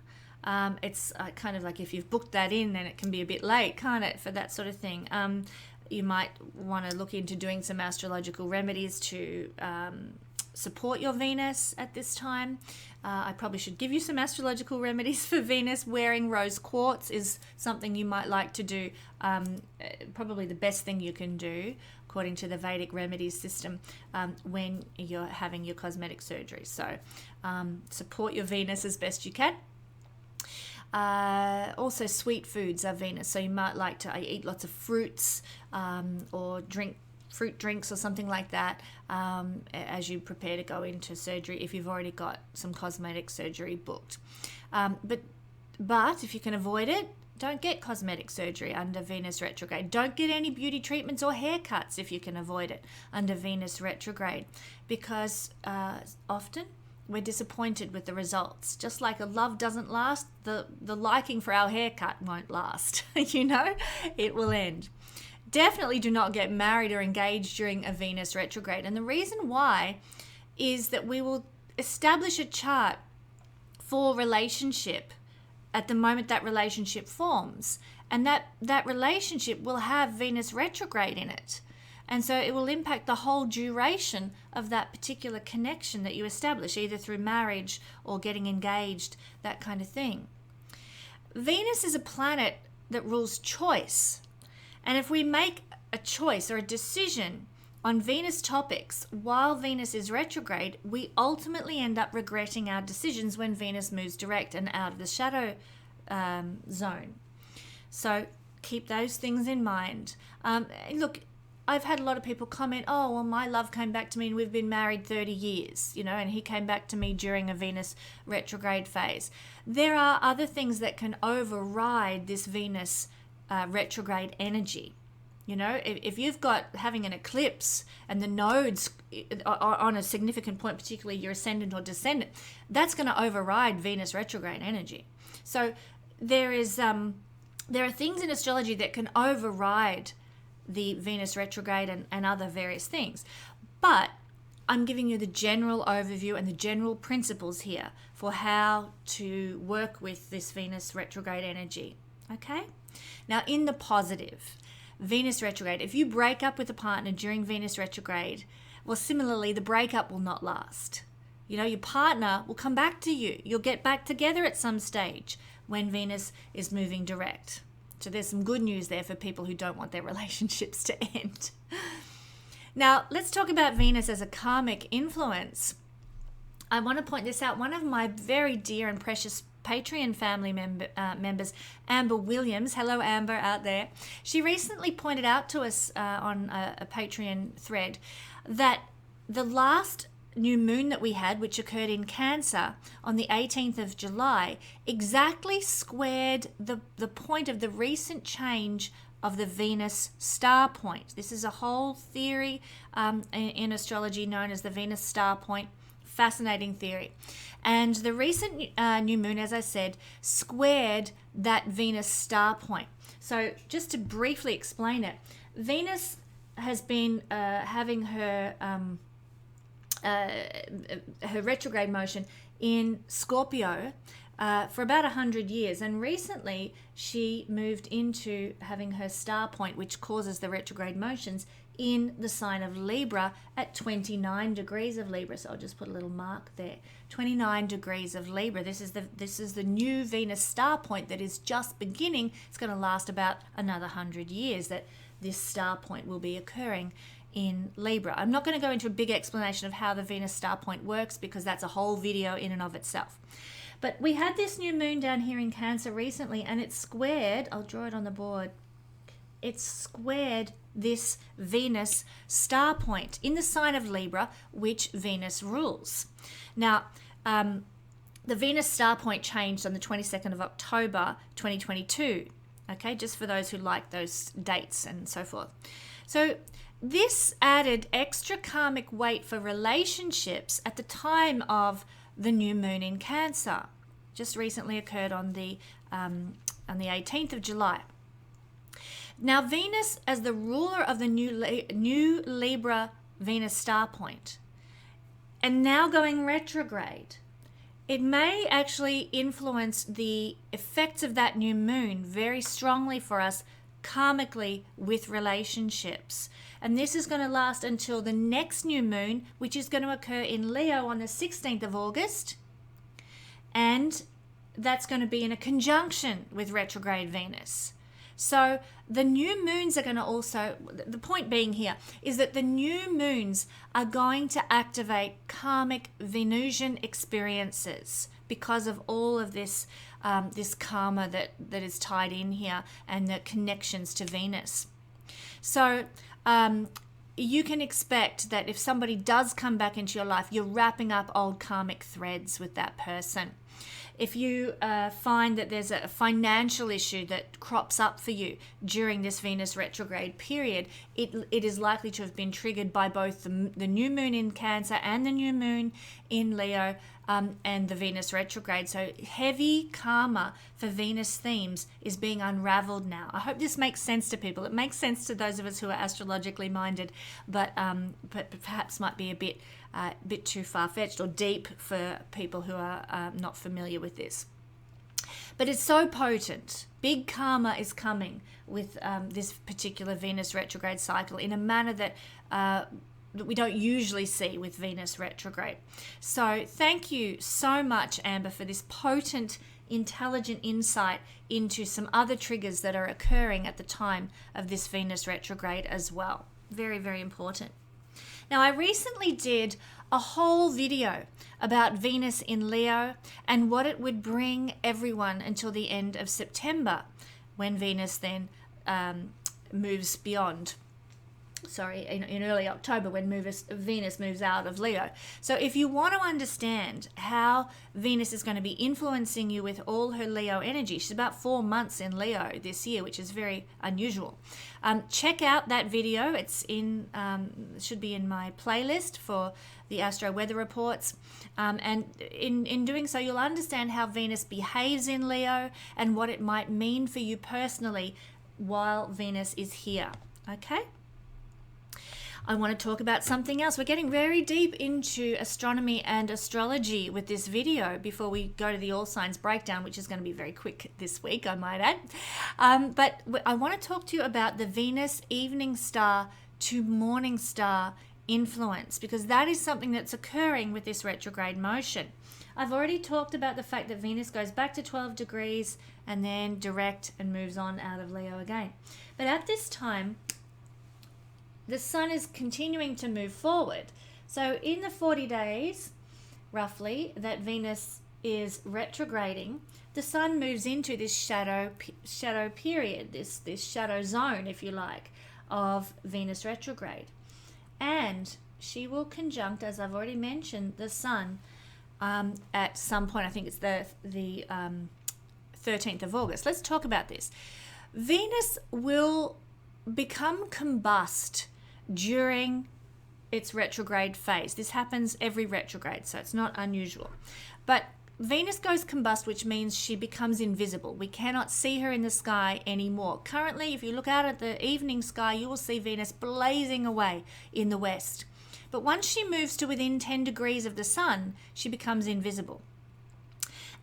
Speaker 1: It's kind of like if you've booked that in, then it can be a bit late, can't it, for that sort of thing. You might want to look into doing some astrological remedies to support your Venus at this time. I probably should give you some astrological remedies for Venus. Wearing rose quartz is something you might like to do. Probably the best thing you can do, according to the Vedic remedies system, when you're having your cosmetic surgery. So support your Venus as best you can. Also, sweet foods are Venus, so you might like to eat lots of fruits or drink fruit drinks or something like that as you prepare to go into surgery, if you've already got some cosmetic surgery booked. But if you can avoid it, don't get cosmetic surgery under Venus retrograde. Don't get any beauty treatments or haircuts if you can avoid it under Venus retrograde, because often we're disappointed with the results. Just like a love doesn't last, the liking for our haircut won't last. It will end. Definitely do not get married or engaged during a Venus retrograde. And the reason why is that we will establish a chart for relationship at the moment that relationship forms. And that relationship will have Venus retrograde in it. And so it will impact the whole duration of that particular connection that you establish, either through marriage or getting engaged, that kind of thing. Venus is a planet that rules choice. And if we make a choice or a decision on Venus topics while Venus is retrograde, we ultimately end up regretting our decisions when Venus moves direct and out of the shadow zone. So keep those things in mind. Look, I've had a lot of people comment, oh, well, my love came back to me and we've been married 30 years, and he came back to me during a Venus retrograde phase. There are other things that can override this Venus retrograde energy. If you've got having an eclipse and the nodes are on a significant point, particularly your ascendant or descendant, that's going to override Venus retrograde energy. So there are things in astrology that can override the Venus retrograde and other various things. But I'm giving you the general overview and the general principles here for how to work with this Venus retrograde energy. Okay? Now, in the positive, Venus retrograde, if you break up with a partner during Venus retrograde, well, similarly, the breakup will not last. Your partner will come back to you. You'll get back together at some stage when Venus is moving direct. So there's some good news there for people who don't want their relationships to end. Now, let's talk about Venus as a karmic influence. I want to point this out. One of my very dear and precious Patreon family members, Amber Williams. Hello, Amber, out there. She recently pointed out to us on a Patreon thread that the last new moon that we had, which occurred in Cancer on the 18th of July, exactly squared the point of the recent change of the Venus star point. This is a whole theory in astrology known as the Venus star point. Fascinating theory. And the recent new moon, as I said, squared that Venus star point. So just to briefly explain it, Venus has been having her retrograde motion in Scorpio for about 100 years, and recently she moved into having her star point, which causes the retrograde motions, in the sign of Libra at 29 degrees of Libra. So I'll just put a little mark there. 29 degrees of Libra. This is the new Venus star point that is just beginning. It's going to last about another 100 years that this star point will be occurring in Libra. I'm not going to go into a big explanation of how the Venus star point works because that's a whole video in and of itself. But we had this new moon down here in Cancer recently, and it squared, I'll draw it on the board, it squared this Venus star point in the sign of Libra, which Venus rules. Now, the Venus star point changed on the 22nd of October 2022, okay, just for those who like those dates and so forth. So this added extra karmic weight for relationships at the time of the new moon in Cancer. Just recently occurred on the 18th of July. Now, Venus, as the ruler of the new Libra Venus star point, and now going retrograde, it may actually influence the effects of that new moon very strongly for us karmically with relationships. And this is going to last until the next new moon, which is going to occur in Leo on the 16th of August. And that's going to be in a conjunction with retrograde Venus. So the new moons are going to also, the point being here is that the new moons are going to activate karmic Venusian experiences because of all of this this karma that is tied in here and the connections to Venus. So you can expect that if somebody does come back into your life, you're wrapping up old karmic threads with that person. If you find that there's a financial issue that crops up for you during this Venus retrograde period, it is likely to have been triggered by both the new moon in Cancer and the new moon in Leo and the Venus retrograde. So heavy karma for Venus themes is being unraveled now. I hope this makes sense to people. It makes sense to those of us who are astrologically minded, but perhaps might be a bit too far-fetched or deep for people who are not familiar with this. But it's so potent. Big karma is coming with this particular Venus retrograde cycle in a manner that we don't usually see with Venus retrograde. So thank you so much, Amber, for this potent, intelligent insight into some other triggers that are occurring at the time of this Venus retrograde as well. Very, very important. Now, I recently did a whole video about Venus in Leo and what it would bring everyone until the end of September, when Venus then moves beyond. In early October, when Venus moves out of Leo. So if you want to understand how Venus is going to be influencing you with all her Leo energy, she's about 4 months in Leo this year, which is very unusual. Check out that video. It's should be in my playlist for the Astro Weather Reports. And in doing so, you'll understand how Venus behaves in Leo and what it might mean for you personally while Venus is here. Okay? I want to talk about something else. We're getting very deep into astronomy and astrology with this video before we go to the all signs breakdown, which is going to be very quick this week, I might add. But I want to talk to you about the Venus evening star to morning star influence, because that is something that's occurring with this retrograde motion. I've already talked about the fact that Venus goes back to 12 degrees and then direct and moves on out of Leo again. But at this time, the sun is continuing to move forward. So in the 40 days, roughly, that Venus is retrograding, the sun moves into this shadow period, this shadow zone, if you like, of Venus retrograde. And she will conjunct, as I've already mentioned, the sun at some point. I think it's the 13th of August. Let's talk about this. Venus will become combust during its retrograde phase. This happens every retrograde, so it's not unusual. But Venus goes combust, which means she becomes invisible. We cannot see her in the sky anymore. Currently, if you look out at the evening sky, you will see Venus blazing away in the west. But once she moves to within 10 degrees of the sun, she becomes invisible.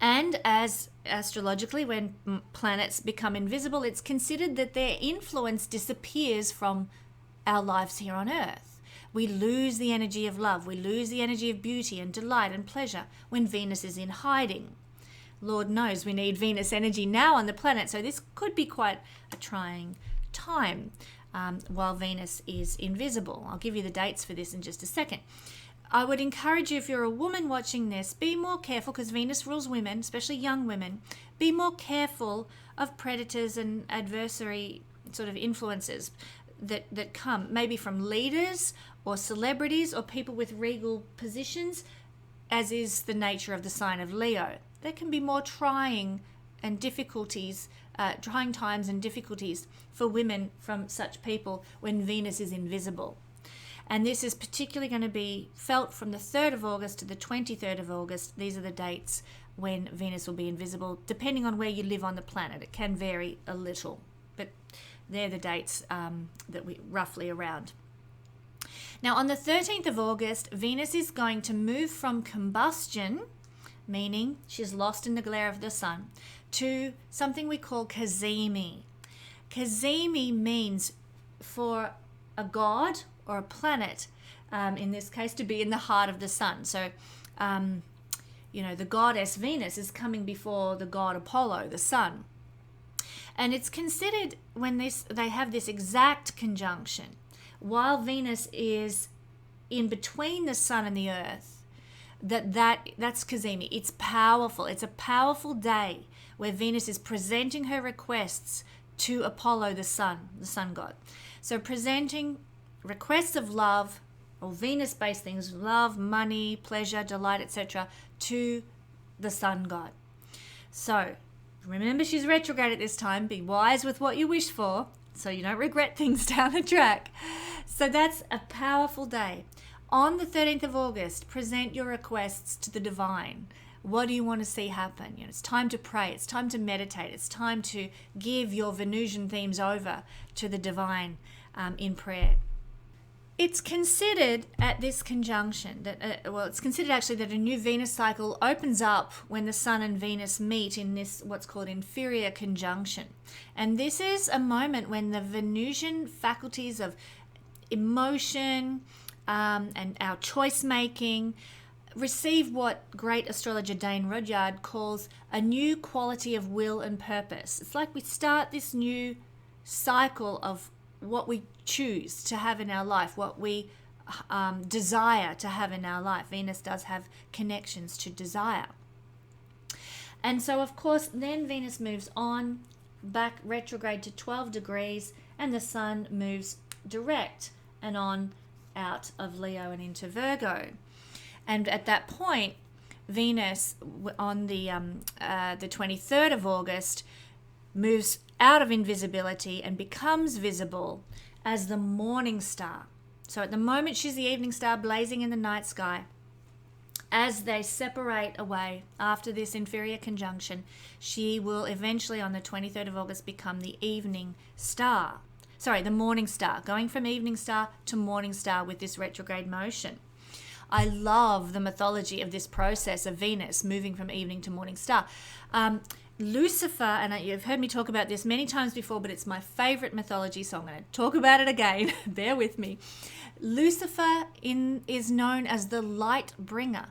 Speaker 1: And as astrologically, when planets become invisible, it's considered that their influence disappears from our lives here on Earth. We lose the energy of love. We lose the energy of beauty and delight and pleasure when Venus is in hiding. Lord knows we need Venus energy now on the planet, so this could be quite a trying time while Venus is invisible. I'll give you the dates for this in just a second. I would encourage you, if you're a woman watching this, be more careful, because Venus rules women, especially young women. Be more careful of predators and adversary sort of influences that come maybe from leaders or celebrities or people with regal positions, as is the nature of the sign of Leo. There can be more trying and difficulties, trying times and difficulties for women from such people when Venus is invisible. And this is particularly going to be felt from the 3rd of August to the 23rd of August. These are the dates when Venus will be invisible, depending on where you live on the planet. It can vary a little, but they're the dates that we roughly around. Now, on the 13th of August, Venus is going to move from combustion, meaning she's lost in the glare of the sun, to something we call cazimi. Cazimi means for a god or a planet, in this case, to be in the heart of the sun. So, the goddess Venus is coming before the god Apollo, the sun. And it's considered, when they have this exact conjunction, while Venus is in between the sun and the earth, that's cazimi. It's powerful. It's a powerful day where Venus is presenting her requests to Apollo, the sun god. So presenting requests of love, or Venus-based things, love, money, pleasure, delight, etc., to the sun god. So remember, she's retrograde at this time. Be wise with what you wish for, so you don't regret things down the track. So that's a powerful day. On the 13th of August, present your requests to the divine. What do you want to see happen? It's time to pray. It's time to meditate. It's time to give your Venusian themes over to the divine in prayer. It's considered at this conjunction that, it's considered actually that a new Venus cycle opens up when the Sun and Venus meet in this what's called inferior conjunction. And this is a moment when the Venusian faculties of emotion and our choice making receive what great astrologer Dane Rudyard calls a new quality of will and purpose. It's like we start this new cycle of what we choose to have in our life, what we desire to have in our life. Venus does have connections to desire. And so, of course, then Venus moves on back retrograde to 12 degrees, and the Sun moves direct and on out of Leo and into Virgo. And at that point, Venus on the 23rd of August moves out of invisibility and becomes visible as the morning star. So at the moment, she's the evening star blazing in the night sky. As they separate away after this inferior conjunction, she will eventually on the 23rd of August become the evening star. The morning star, going from evening star to morning star with this retrograde motion. I love the mythology of this process of Venus moving from evening to morning star. Lucifer, and you've heard me talk about this many times before, but it's my favorite mythology, so I'm going to talk about it again. Bear with me. Lucifer is known as the light bringer.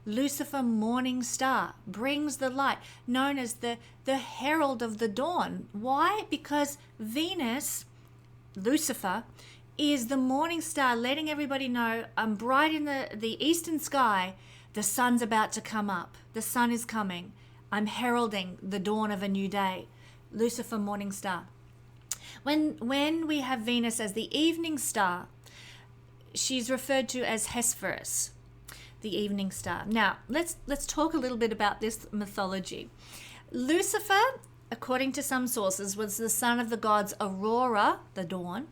Speaker 1: Lucifer, morning star, brings the light, known as the herald of the dawn. Why? Because Venus, Lucifer, is the morning star, letting everybody know I'm bright in the eastern sky. The sun's about to come up. The sun is coming. I'm heralding the dawn of a new day. Lucifer, morning star. When we have Venus as the evening star, she's referred to as Hesperus, the evening star. Now, let's talk a little bit about this mythology. Lucifer, according to some sources, was the son of the gods Aurora, the dawn,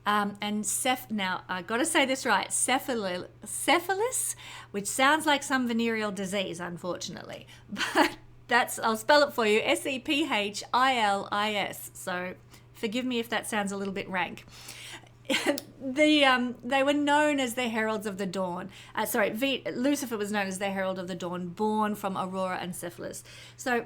Speaker 1: and now I got to say this right, Cephalus, which sounds like some venereal disease, unfortunately, but I'll spell it for you, Sephilis. So forgive me if that sounds a little bit rank. They were known as the heralds of the dawn. Lucifer was known as the herald of the dawn, born from Aurora and Cephalus. So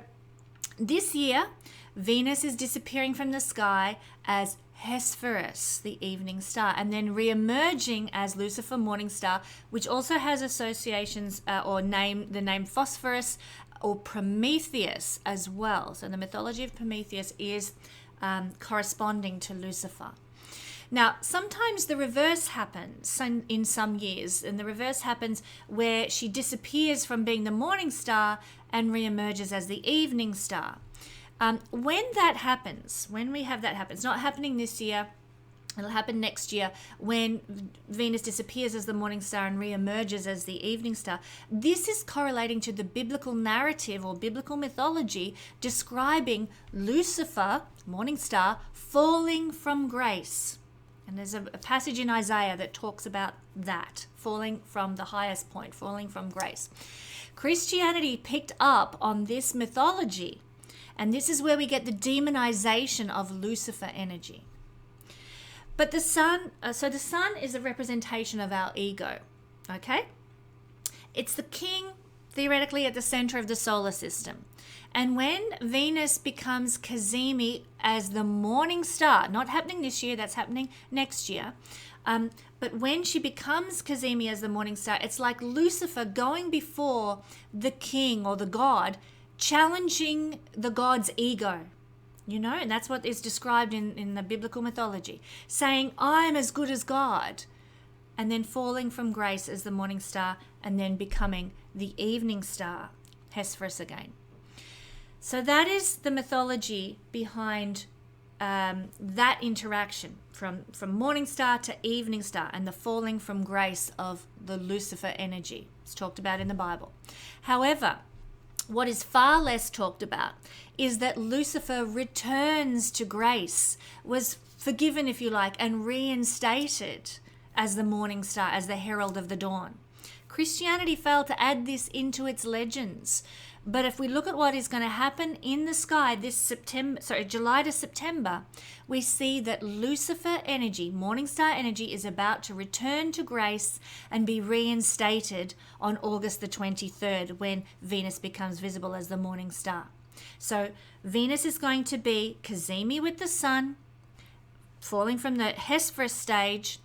Speaker 1: this year, Venus is disappearing from the sky as Hesperus, the evening star, and then re-emerging as Lucifer, morning star, which also has associations the name Phosphorus or Prometheus as well. So the mythology of Prometheus is corresponding to Lucifer. Now, sometimes the reverse happens in some years, and the reverse happens where she disappears from being the morning star and re-emerges as the evening star. When that happens, when we have that happen, it's not happening this year, it'll happen next year, when Venus disappears as the morning star and re-emerges as the evening star. This is correlating to the biblical narrative or biblical mythology describing Lucifer, morning star, falling from grace. And there's a passage in Isaiah that talks about that, falling from the highest point, falling from grace. Christianity picked up on this mythology, and this is where we get the demonization of Lucifer energy. But the sun is a representation of our ego, okay? It's the king, theoretically, at the center of the solar system. And when Venus becomes Cazimi as the morning star, not happening this year, that's happening next year, but when she becomes Cazimi as the morning star, it's like Lucifer going before the king or the god, challenging the god's ego, and that's what is described in the biblical mythology, saying, I'm as good as God, and then falling from grace as the morning star, and then becoming the evening star, Hesperus again. So that is the mythology behind that interaction from morning star to evening star and the falling from grace of the Lucifer energy. It's talked about in the Bible. However, what is far less talked about is that Lucifer returns to grace, was forgiven, if you like, and reinstated as the morning star, as the herald of the dawn. Christianity failed to add this into its legends. But if we look at what is going to happen in the sky this July to September, we see that Lucifer energy, morning star energy, is about to return to grace and be reinstated on August the 23rd when Venus becomes visible as the morning star. So Venus is going to be Cazimi with the sun, falling from the Hesperus stage,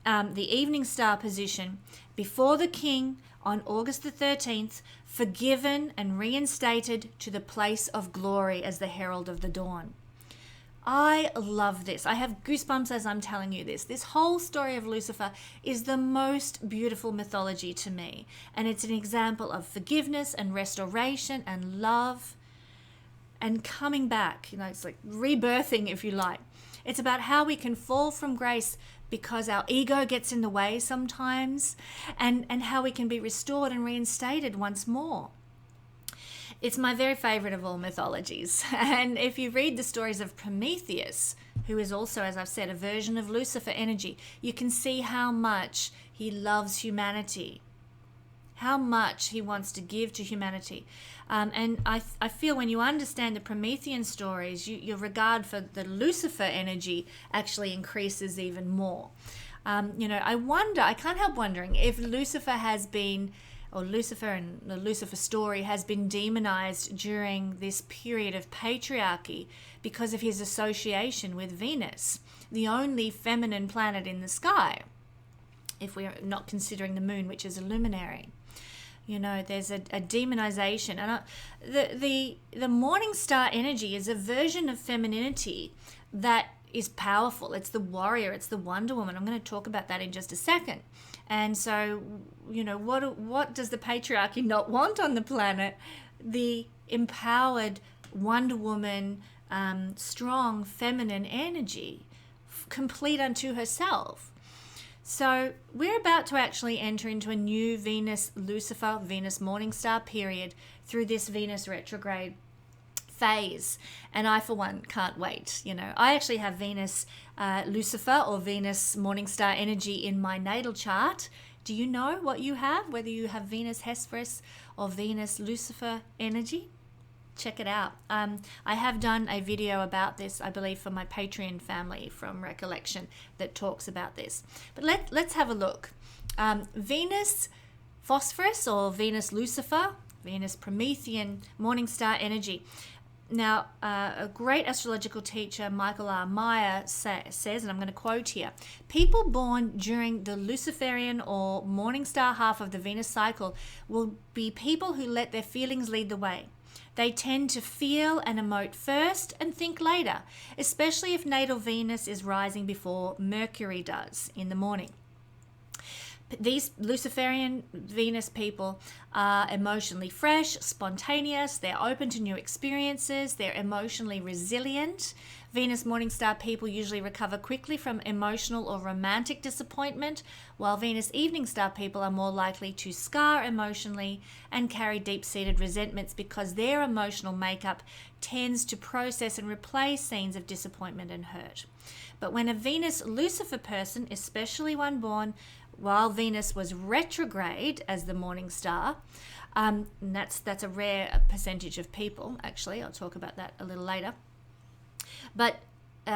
Speaker 1: the evening star position, before the king on August the 13th, forgiven and reinstated to the place of glory as the herald of the dawn. I love this. I have goosebumps as I'm telling you this. This whole story of Lucifer is the most beautiful mythology to me. And it's an example of forgiveness and restoration and love and coming back. It's like rebirthing, if you like. It's about how we can fall from grace because our ego gets in the way sometimes, and how we can be restored and reinstated once more. It's my very favorite of all mythologies. And if you read the stories of Prometheus, who is also, as I've said, a version of Lucifer energy, you can see how much he loves humanity, how much he wants to give to humanity. And I feel when you understand the Promethean stories, your regard for the Lucifer energy actually increases even more. I can't help wondering if Lucifer has been, or Lucifer and the Lucifer story has been demonized during this period of patriarchy because of his association with Venus, the only feminine planet in the sky, if we're not considering the moon, which is a luminary. There's a demonization. And the morning star energy is a version of femininity that is powerful. It's the warrior. It's the Wonder Woman. I'm going to talk about that in just a second. And so, you know, what does the patriarchy not want on the planet? The empowered Wonder Woman, strong feminine energy, complete unto herself. So we're about to actually enter into a new Venus-Lucifer, Venus-Morningstar period through this Venus retrograde phase. And I, for one, can't wait. You know, I actually have Venus Lucifer or Venus Morningstar energy in my natal chart. Do you know what you have? Whether you have Venus Hesperus or Venus Lucifer energy? Check it out. I have done a video about this, I believe, for my Patreon family from recollection that talks about this. But let's have a look. Venus Phosphorus or Venus Lucifer, Venus Promethean Morningstar energy. Now, a great astrological teacher, Michael R. Meyer, says, and I'm going to quote here, people born during the Luciferian or Morningstar half of the Venus cycle will be people who let their feelings lead the way. They tend to feel and emote first and think later, especially if natal Venus is rising before Mercury does in the morning. These Luciferian Venus people are emotionally fresh, spontaneous, they're open to new experiences, they're emotionally resilient. Venus Morningstar people usually recover quickly from emotional or romantic disappointment, while Venus Evening Star people are more likely to scar emotionally and carry deep-seated resentments because their emotional makeup tends to process and replay scenes of disappointment and hurt. But when a Venus Lucifer person, especially one born while Venus was retrograde as the morning star, that's a rare percentage of people, actually. I'll talk about that a little later. But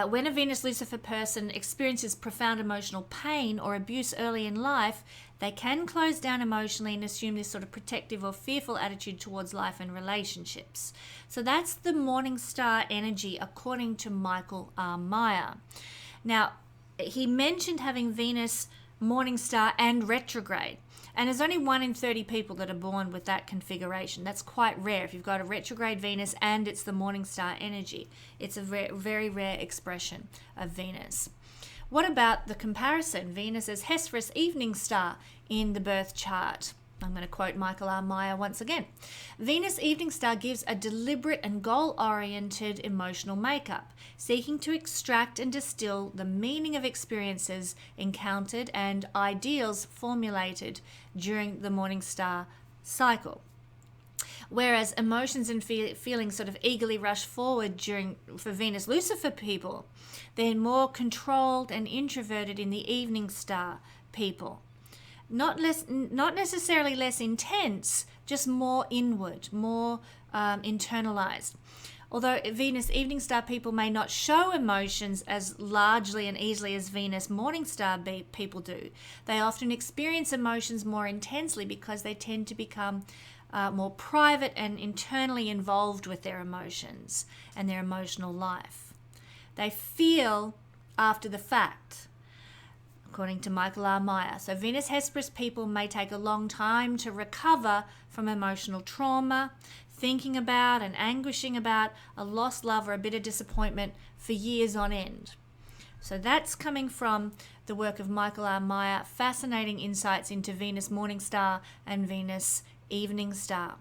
Speaker 1: when a Venus Lucifer person experiences profound emotional pain or abuse early in life, they can close down emotionally and assume this sort of protective or fearful attitude towards life and relationships. So that's the morning star energy according to Michael R. Meyer. Now, he mentioned having Venus morning star and retrograde, and there's only 1 in 30 people that are born with that configuration. That's quite rare. If you've got a retrograde Venus and it's the morning star energy, it's a very rare expression of Venus. What about the comparison? Venus as Hesperus evening star in the birth chart. I'm going to quote Michael R. Meyer once again. Venus evening star gives a deliberate and goal-oriented emotional makeup, seeking to extract and distill the meaning of experiences encountered and ideals formulated during the morning star cycle. Whereas emotions and feelings sort of eagerly rush forward for Venus Lucifer people, they're more controlled and introverted in the evening star people. Not necessarily less intense, just more inward, more internalized. Although Venus evening star people may not show emotions as largely and easily as Venus morning star people do, they often experience emotions more intensely because they tend to become more private and internally involved with their emotions and their emotional life. They feel after the fact, according to Michael R. Meyer. So Venus Hesperus people may take a long time to recover from emotional trauma, thinking about and anguishing about a lost love or a bitter disappointment for years on end. So that's coming from the work of Michael R. Meyer, fascinating insights into Venus morning star and Venus evening star.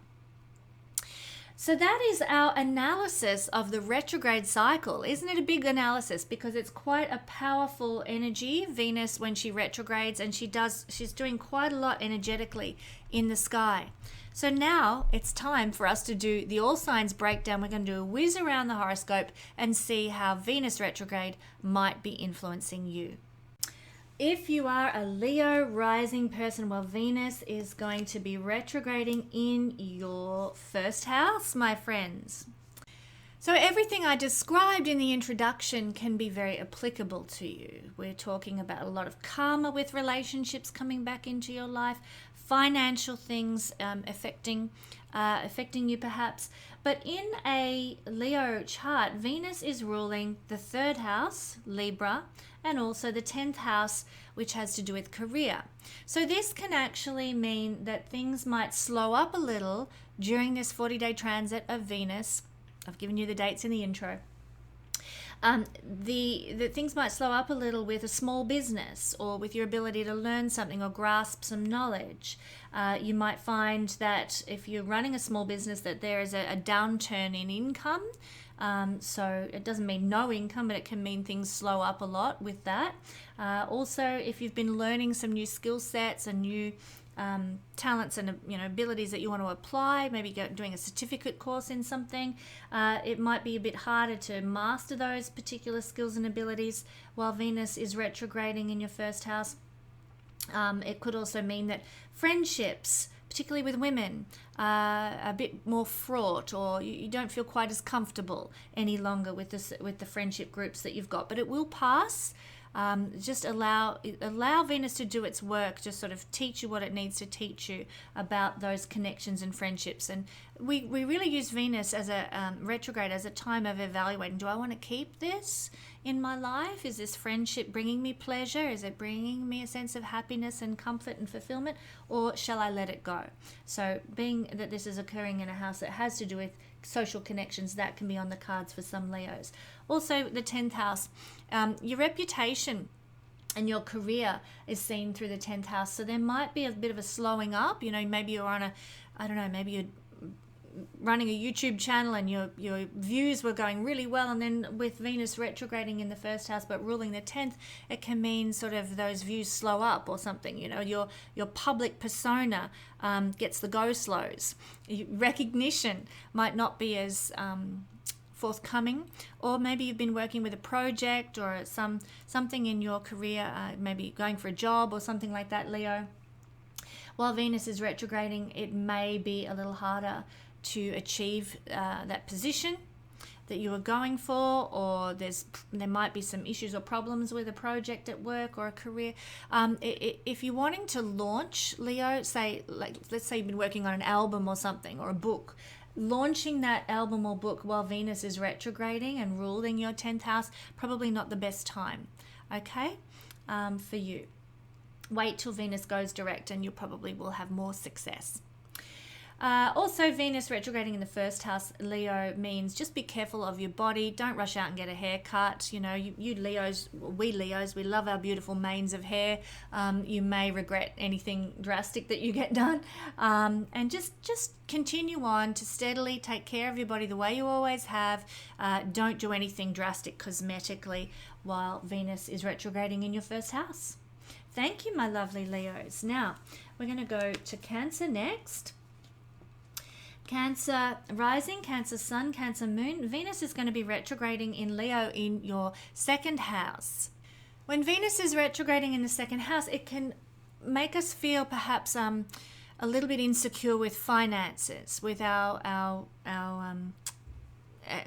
Speaker 1: So that is our analysis of the retrograde cycle. Isn't it a big analysis? Because it's quite a powerful energy, Venus, when she retrogrades, and she's doing quite a lot energetically in the sky. So now it's time for us to do the all signs breakdown. We're going to do a whiz around the horoscope and see how Venus retrograde might be influencing you. If you are a Leo rising person, well, Venus is going to be retrograding in your first house, my friends. So everything I described in the introduction can be very applicable to you. We're talking about a lot of karma with relationships coming back into your life, financial things affecting you perhaps. But in a Leo chart, Venus is ruling the 3rd house, Libra, and also the 10th house, which has to do with career. So this can actually mean that things might slow up a little during this 40-day transit of Venus. I've given you the dates in the intro. The things might slow up a little with a small business or with your ability to learn something or grasp some knowledge. You might find that if you're running a small business that there is a downturn in income. So it doesn't mean no income, but it can mean things slow up a lot with that. Also, if you've been learning some new skill sets and new talents and abilities that you want to apply, maybe doing a certificate course in something, it might be a bit harder to master those particular skills and abilities while Venus is retrograding in your first house. It could also mean that friendships, particularly with women, are a bit more fraught, or you don't feel quite as comfortable any longer with the friendship groups that you've got. But it will pass. Just allow Venus to do its work, just sort of teach you what it needs to teach you about those connections and friendships. And we really use Venus as a retrograde as a time of evaluating, do I want to keep this in my life? Is this friendship bringing me pleasure? Is it bringing me a sense of happiness and comfort and fulfillment? Or shall I let it go? So being that this is occurring in a house that has to do with social connections, that can be on the cards for some Leos. Also, the 10th house, your reputation and your career is seen through the 10th house. So there might be a bit of a slowing up. Maybe you're on maybe you're running a YouTube channel and your views were going really well, and then with Venus retrograding in the first house but ruling the 10th, it can mean sort of those views slow up or something. Your public persona gets the go slows. Recognition might not be as forthcoming, or maybe you've been working with a project or something in your career, maybe going for a job or something like that, Leo. While Venus is retrograding, it may be a little harder to achieve that position that you were going for, or there might be some issues or problems with a project at work or a career. If you're wanting to launch, Leo, let's say you've been working on an album or something, or a book, launching that album or book while Venus is retrograding and ruling your 10th house, probably not the best time, okay, for you. Wait till Venus goes direct and you probably will have more success. Also, Venus retrograding in the first house, Leo, means just be careful of your body. Don't rush out and get a haircut. You Leos, we love our beautiful manes of hair. You may regret anything drastic that you get done. And just continue on to steadily take care of your body the way you always have. Don't do anything drastic cosmetically while Venus is retrograding in your first house. Thank you, my lovely Leos. Now, we're going to go to Cancer next. Cancer rising, Cancer sun, Cancer moon. Venus is going to be retrograding in Leo in your second house. When Venus is retrograding in the second house, it can make us feel perhaps a little bit insecure with finances, with our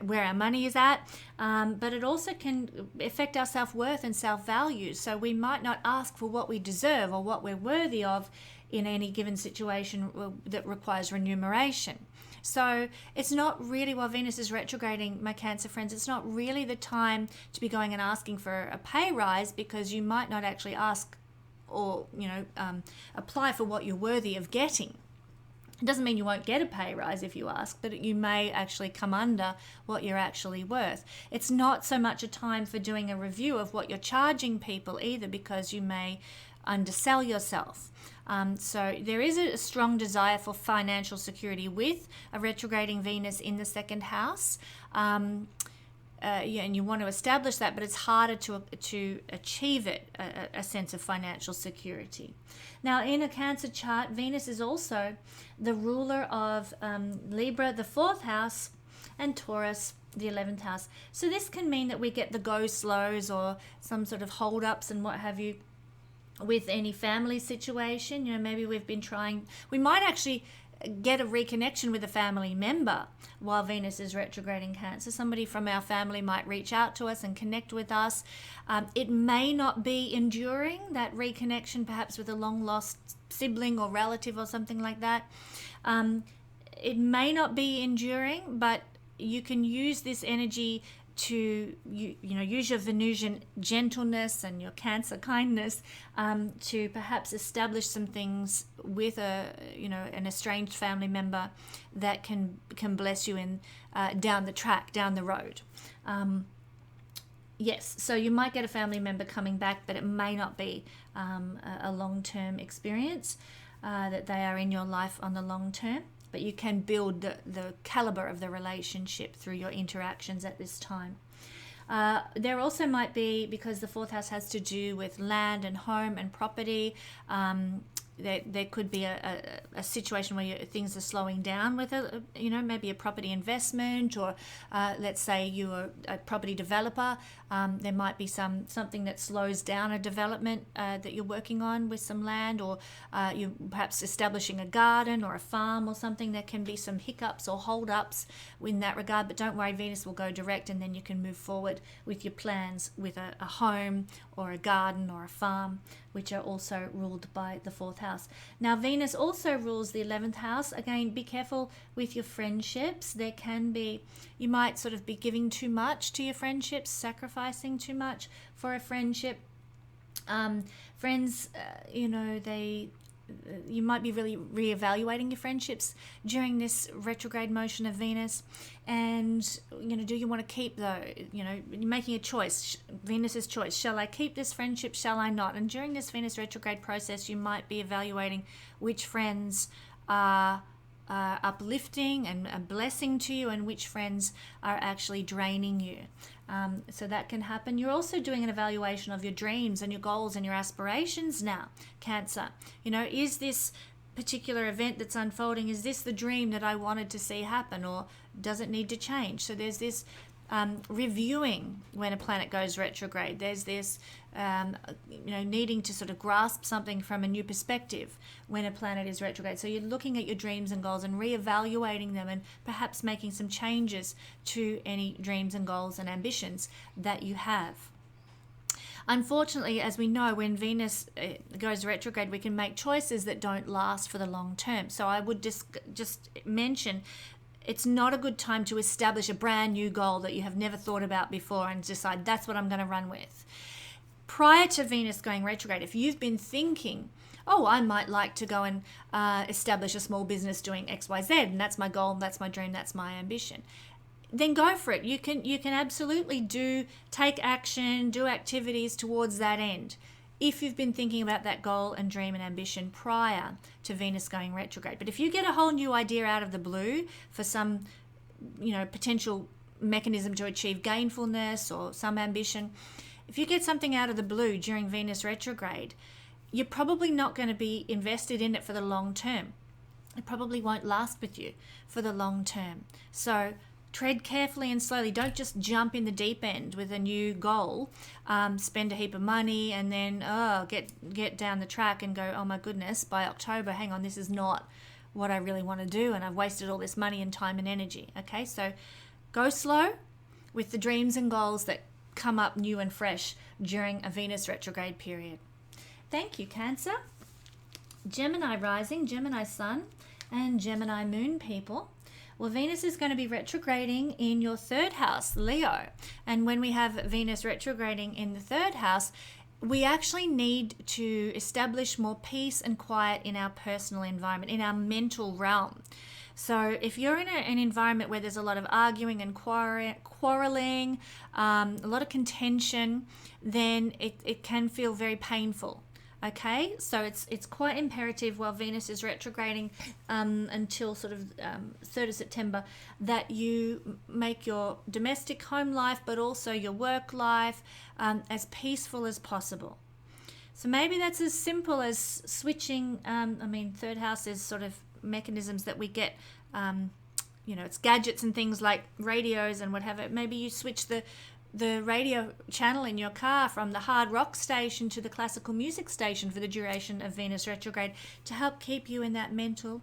Speaker 1: where our money is at, but it also can affect our self-worth and self-value. So we might not ask for what we deserve or what we're worthy of in any given situation that requires remuneration. So it's not really, while Venus is retrograding, my Cancer friends, it's not really the time to be going and asking for a pay rise, because you might not actually ask or apply for what you're worthy of getting. It doesn't mean you won't get a pay rise if you ask, but you may actually come under what you're actually worth. It's not so much a time for doing a review of what you're charging people either, because you may undersell yourself. So there is a strong desire for financial security with a retrograding Venus in the second house. And you want to establish that, but it's harder to achieve it, a sense of financial security. Now, in a Cancer chart, Venus is also the ruler of Libra, the 4th house, and Taurus, the 11th house. So this can mean that we get the go-slows or some sort of hold-ups and what have you with any family situation. Maybe we might actually get a reconnection with a family member while Venus is retrograding Cancer. Somebody from our family might reach out to us and connect with us. It may not be enduring, that reconnection, perhaps with a long lost sibling or relative or something like that. It may not be enduring, but you can use this energy to use your Venusian gentleness and your Cancer kindness to perhaps establish some things with an estranged family member that can bless you in down the road. Yes, so you might get a family member coming back, but it may not be a long-term experience, that they are in your life on the long term. But you can build the caliber of the relationship through your interactions at this time. There also might be, because the fourth house has to do with land and home and property, there could be a situation where things are slowing down with maybe a property investment, or let's say you're a property developer. There might be something that slows down a development that you're working on with some land, or you're perhaps establishing a garden or a farm or something. There can be some hiccups or hold-ups in that regard, but don't worry, Venus will go direct, and then you can move forward with your plans with a home or a garden or a farm, which are also ruled by the fourth house. Now, Venus also rules the 11th house. Again, be careful with your friendships. There can be, you might sort of be giving too much to your friendships, sacrificing too much for a friendship. Friends, you might be really reevaluating your friendships during this retrograde motion of Venus. And, do you want to keep you're making a choice, Venus's choice. Shall I keep this friendship? Shall I not? And during this Venus retrograde process, you might be evaluating which friends are uplifting and a blessing to you, and which friends are actually draining you. So that can happen. You're also doing an evaluation of your dreams and your goals and your aspirations now, Cancer. Is this particular event that's unfolding, is this the dream that I wanted to see happen, or does it need to change? So there's this reviewing when a planet goes retrograde. There's this needing to sort of grasp something from a new perspective when a planet is retrograde. So you're looking at your dreams and goals and reevaluating them, and perhaps making some changes to any dreams and goals and ambitions that you have. Unfortunately, as we know, when Venus goes retrograde, we can make choices that don't last for the long term. So I would just mention, it's not a good time to establish a brand new goal that you have never thought about before and decide that's what I'm going to run with. Prior to Venus going retrograde, if you've been thinking, I might like to go and establish a small business doing X, Y, Z, and that's my goal, that's my dream, that's my ambition, then go for it. You can absolutely take action, do activities towards that end, if you've been thinking about that goal and dream and ambition prior to Venus going retrograde. But if you get a whole new idea out of the blue for some, potential mechanism to achieve gainfulness or some ambition, if you get something out of the blue during Venus retrograde, you're probably not going to be invested in it for the long term. It probably won't last with you for the long term. So tread carefully and slowly. Don't just jump in the deep end with a new goal, spend a heap of money, and then get down the track and go, oh my goodness, by October, hang on, this is not what I really want to do, and I've wasted all this money and time and energy. Okay, so go slow with the dreams and goals that come up new and fresh during a Venus retrograde period. Thank you, Cancer. Gemini rising, Gemini sun, and Gemini moon people. Well, Venus is going to be retrograding in your third house, Leo. And when we have Venus retrograding in the third house, we actually need to establish more peace and quiet in our personal environment, in our mental realm. So if you're in an environment where there's a lot of arguing and quarreling, a lot of contention, then it can feel very painful. Okay, so it's quite imperative while Venus is retrograding until sort of 3rd of September that you make your domestic home life, but also your work life, as peaceful as possible. So maybe that's as simple as switching. Third house is sort of mechanisms that we get. It's gadgets and things like radios and whatever. Maybe you switch the radio channel in your car from the hard rock station to the classical music station for the duration of Venus retrograde to help keep you in that mental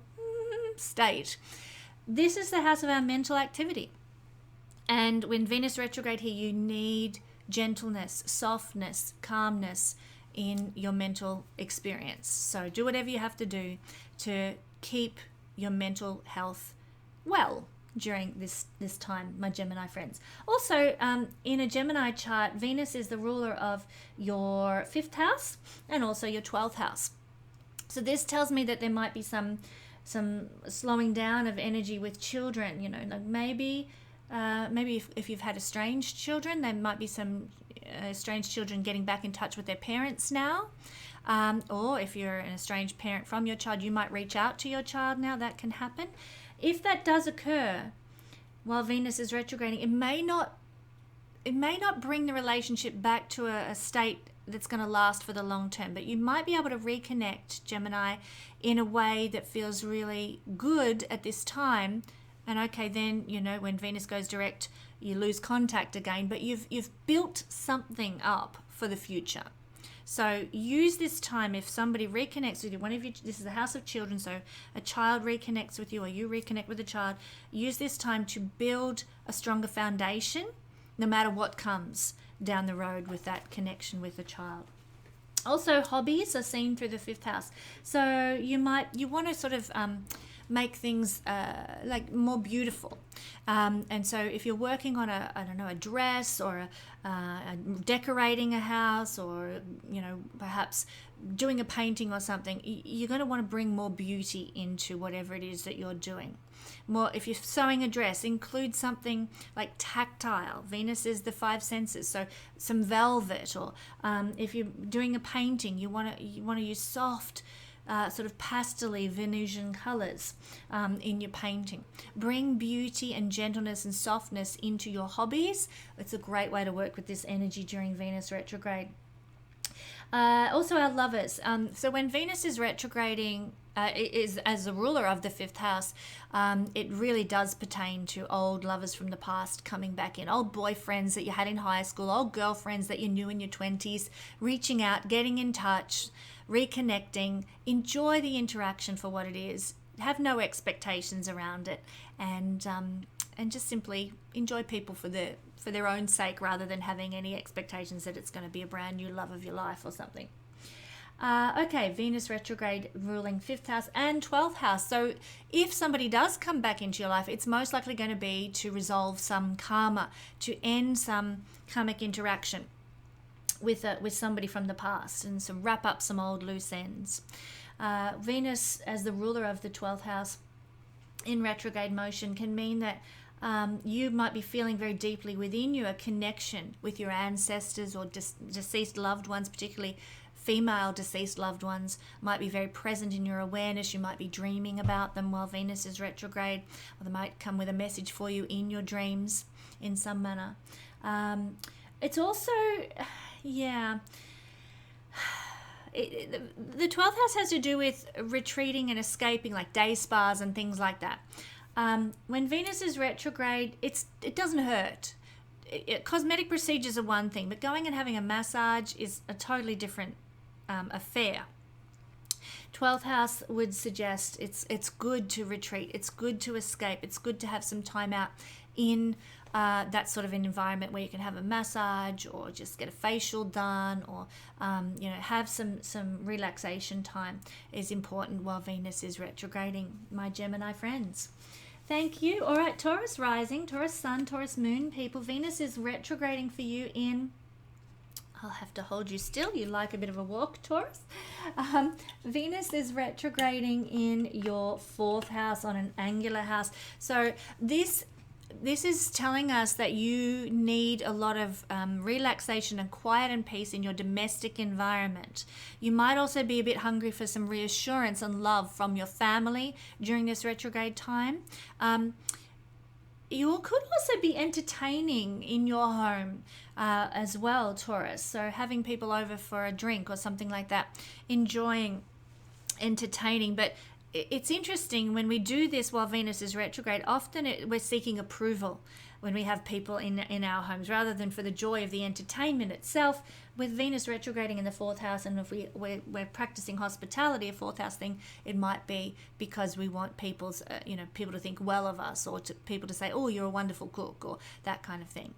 Speaker 1: state. This is the house of our mental activity. And when Venus retrograde here, you need gentleness, softness, calmness in your mental experience. So do whatever you have to do to keep your mental health well during this time, my Gemini friends. Also, in a Gemini chart, Venus is the ruler of your 5th house and also your 12th house. So this tells me that there might be some slowing down of energy with children. Like maybe Maybe if you've had estranged children, there might be some estranged children getting back in touch with their parents now. Or if you're an estranged parent from your child, you might reach out to your child now. That can happen. If that does occur while Venus is retrograding, it may not bring the relationship back to a state that's going to last for the long term, but you might be able to reconnect, Gemini, in a way that feels really good at this time. And okay, then, when Venus goes direct, you lose contact again, but you've built something up for the future. So use this time. If somebody reconnects with you, this is the house of children, so a child reconnects with you or you reconnect with a child, use this time to build a stronger foundation no matter what comes down the road with that connection with the child. Also, hobbies are seen through the 5th house. So you want to sort of make things like more beautiful. And so if you're working on a dress or decorating a house, or, perhaps doing a painting or something, you're going to want to bring more beauty into whatever it is that you're doing. More, if you're sewing a dress, include something like tactile. Venus is the 5 senses, so some velvet. Or if you're doing a painting, you want to use soft, sort of pastel-y Venusian colors in your painting. Bring beauty and gentleness and softness into your hobbies. It's a great way to work with this energy during Venus retrograde. Also, our lovers. So when Venus is retrograding, is as a ruler of the 5th house, it really does pertain to old lovers from the past coming back in, old boyfriends that you had in high school, old girlfriends that you knew in your 20s, reaching out, getting in touch, reconnecting. Enjoy the interaction for what it is. Have no expectations around it, and just simply enjoy people for their own sake, rather than having any expectations that it's going to be a brand new love of your life or something. Okay, Venus retrograde ruling 5th house and 12th house. So if somebody does come back into your life, it's most likely going to be to resolve some karma, to end some karmic interaction with somebody from the past, and so wrap up some old loose ends. Venus, as the ruler of the 12th house in retrograde motion, can mean that you might be feeling very deeply within you a connection with your ancestors or deceased loved ones, particularly female deceased loved ones might be very present in your awareness. You might be dreaming about them while Venus is retrograde, or they might come with a message for you in your dreams in some manner. It's also, the 12th house has to do with retreating and escaping, like day spas and things like that. When Venus is retrograde, it doesn't hurt. Cosmetic procedures are one thing, but going and having a massage is a totally different affair. 12th house would suggest it's good to retreat, it's good to escape, it's good to have some time out in that sort of an environment where you can have a massage or just get a facial done, or have some relaxation time is important while Venus is retrograding, my Gemini friends. Thank you. All right, Taurus rising, Taurus sun, Taurus moon people. Venus is retrograding for you in, I'll have to hold you still. You like a bit of a walk, Taurus. Venus is retrograding in your 4th house on an angular house. So this is telling us that you need a lot of relaxation and quiet and peace in your domestic environment. You might also be a bit hungry for some reassurance and love from your family during this retrograde time. You could also be entertaining in your home as well, Taurus. So having people over for a drink or something like that, enjoying entertaining. But it's interesting, when we do this while Venus is retrograde, often we're seeking approval when we have people in our homes, rather than for the joy of the entertainment itself. With Venus retrograding in the 4th house, and if we're practicing hospitality, a 4th house thing, it might be because we want people to think well of us, or people to say, oh, you're a wonderful cook, or that kind of thing.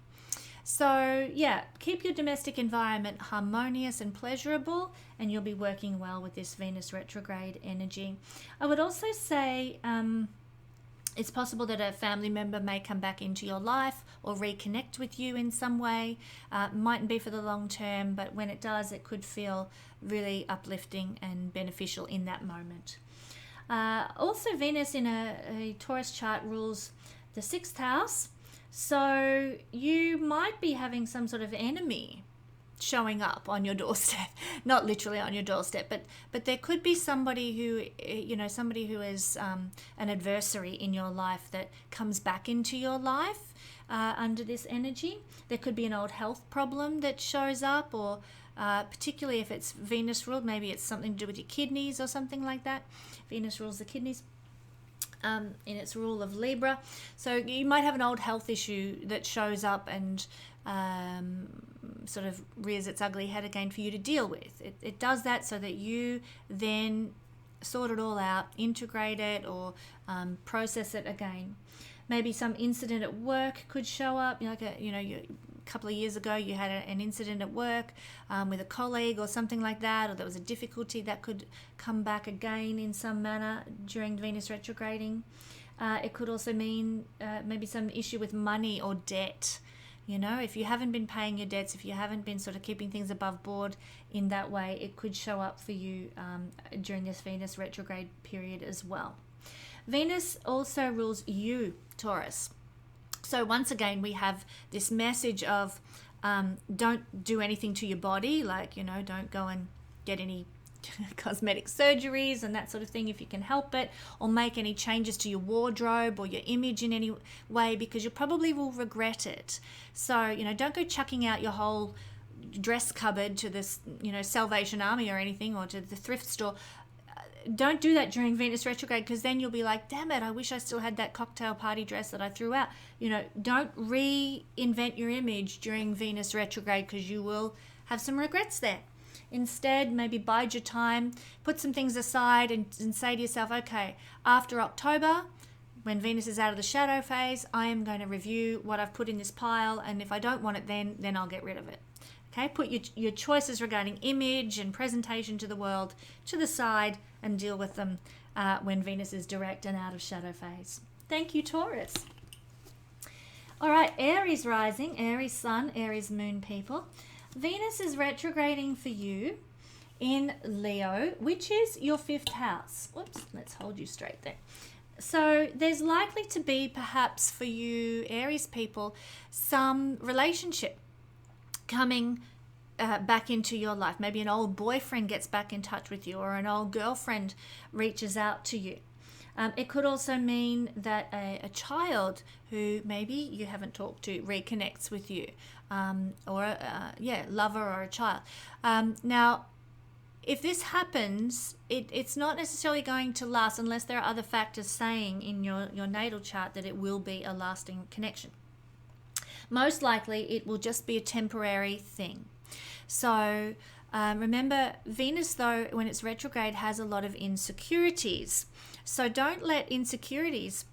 Speaker 1: So yeah, keep your domestic environment harmonious and pleasurable, and you'll be working well with this Venus retrograde energy. I would also say it's possible that a family member may come back into your life or reconnect with you in some way. Mightn't be for the long term, but when it does, it could feel really uplifting and beneficial in that moment. Also, Venus in a Taurus chart rules the 6th house. So you might be having some sort of enemy showing up on your doorstep. Not literally on your doorstep, but there could be somebody who, somebody who is an adversary in your life that comes back into your life under this energy. There could be an old health problem that shows up, or particularly if it's Venus ruled, maybe it's something to do with your kidneys or something like that. Venus rules the kidneys in its rule of Libra. So you might have an old health issue that shows up and sort of rears its ugly head again for you to deal with. It does that so that you then sort it all out, integrate it, or process it again. Maybe some incident at work could show up, a couple of years ago you had an incident at work with a colleague or something like that, or there was a difficulty that could come back again in some manner during Venus retrograding. It could also mean maybe some issue with money or debt. If you haven't been paying your debts, if you haven't been sort of keeping things above board in that way, it could show up for you during this Venus retrograde period as well. Venus also rules you, Taurus. So once again, we have this message of don't do anything to your body, like, don't go and get any cosmetic surgeries and that sort of thing if you can help it, or make any changes to your wardrobe or your image in any way, because you probably will regret it. So, don't go chucking out your whole dress cupboard to this, Salvation Army or anything, or to the thrift store. Don't do that during Venus retrograde, because then you'll be like, damn it, I wish I still had that cocktail party dress that I threw out. Don't reinvent your image during Venus retrograde, because you will have some regrets there. Instead, maybe bide your time, put some things aside and say to yourself, okay, after October, when Venus is out of the shadow phase, I am going to review what I've put in this pile, and if I don't want it then I'll get rid of it. Okay, put your choices regarding image and presentation to the world to the side and deal with them when Venus is direct and out of shadow phase. Thank you, Taurus. All right, Aries rising, Aries sun, Aries moon people. Venus is retrograding for you in Leo, which is your 5th house. Whoops, let's hold you straight there. So there's likely to be, perhaps for you Aries people, some relationship coming back into your life. Maybe an old boyfriend gets back in touch with you, or an old girlfriend reaches out to you. It could also mean that a child who maybe you haven't talked to reconnects with you, or a lover or a child. Now, if this happens, it's not necessarily going to last unless there are other factors saying in your natal chart that it will be a lasting connection. Most likely, it will just be a temporary thing. So remember, Venus, though, when it's retrograde, has a lot of insecurities. So don't let insecurities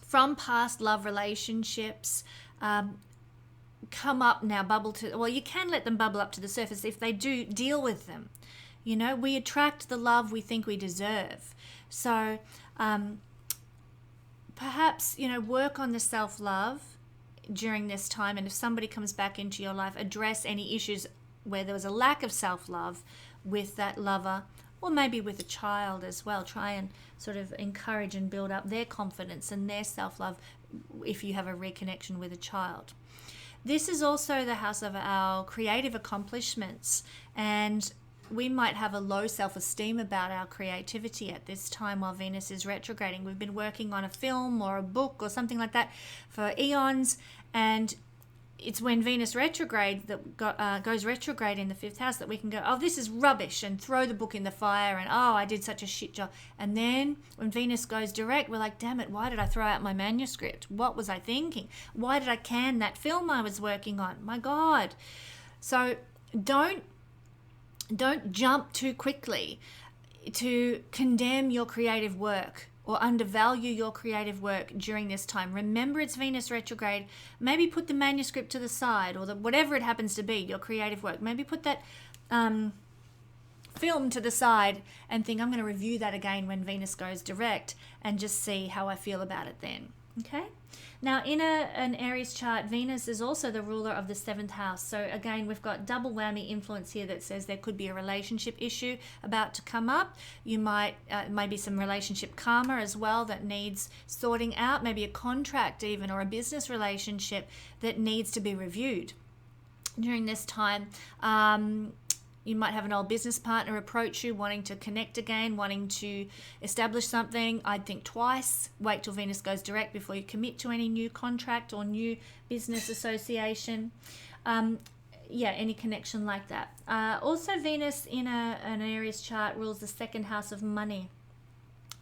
Speaker 1: from past love relationships come up now, you can let them bubble up to the surface if they do deal with them. We attract the love we think we deserve. So perhaps, work on the self-love during this time, and if somebody comes back into your life, address any issues where there was a lack of self-love with that lover, or maybe with a child as well. Try and sort of encourage and build up their confidence and their self-love if you have a reconnection with a child. This is also the house of our creative accomplishments, and we might have a low self-esteem about our creativity at this time while Venus is retrograding. We've been working on a film or a book or something like that for eons, and it's when Venus retrograde that goes retrograde in the 5th house that we can go, oh, this is rubbish, and throw the book in the fire, and oh, I did such a shit job. And then when Venus goes direct, we're like, damn it, why did I throw out my manuscript? What was I thinking? Why did I can that film I was working on? My God. So don't jump too quickly to condemn your creative work or undervalue your creative work during this time. Remember, it's Venus retrograde. Maybe put the manuscript to the side, or whatever it happens to be, your creative work. Maybe put that film to the side and think, I'm going to review that again when Venus goes direct, and just see how I feel about it then. Okay. Now, in an Aries chart, Venus is also the ruler of the 7th house. So again, we've got double whammy influence here that says there could be a relationship issue about to come up. You might, maybe some relationship karma as well that needs sorting out, maybe a contract even, or a business relationship that needs to be reviewed during this time. You might have an old business partner approach you, wanting to connect again, wanting to establish something. I'd think twice. Wait till Venus goes direct before you commit to any new contract or new business association. Any connection like that. Also, Venus in an Aries chart rules the 2nd house of money.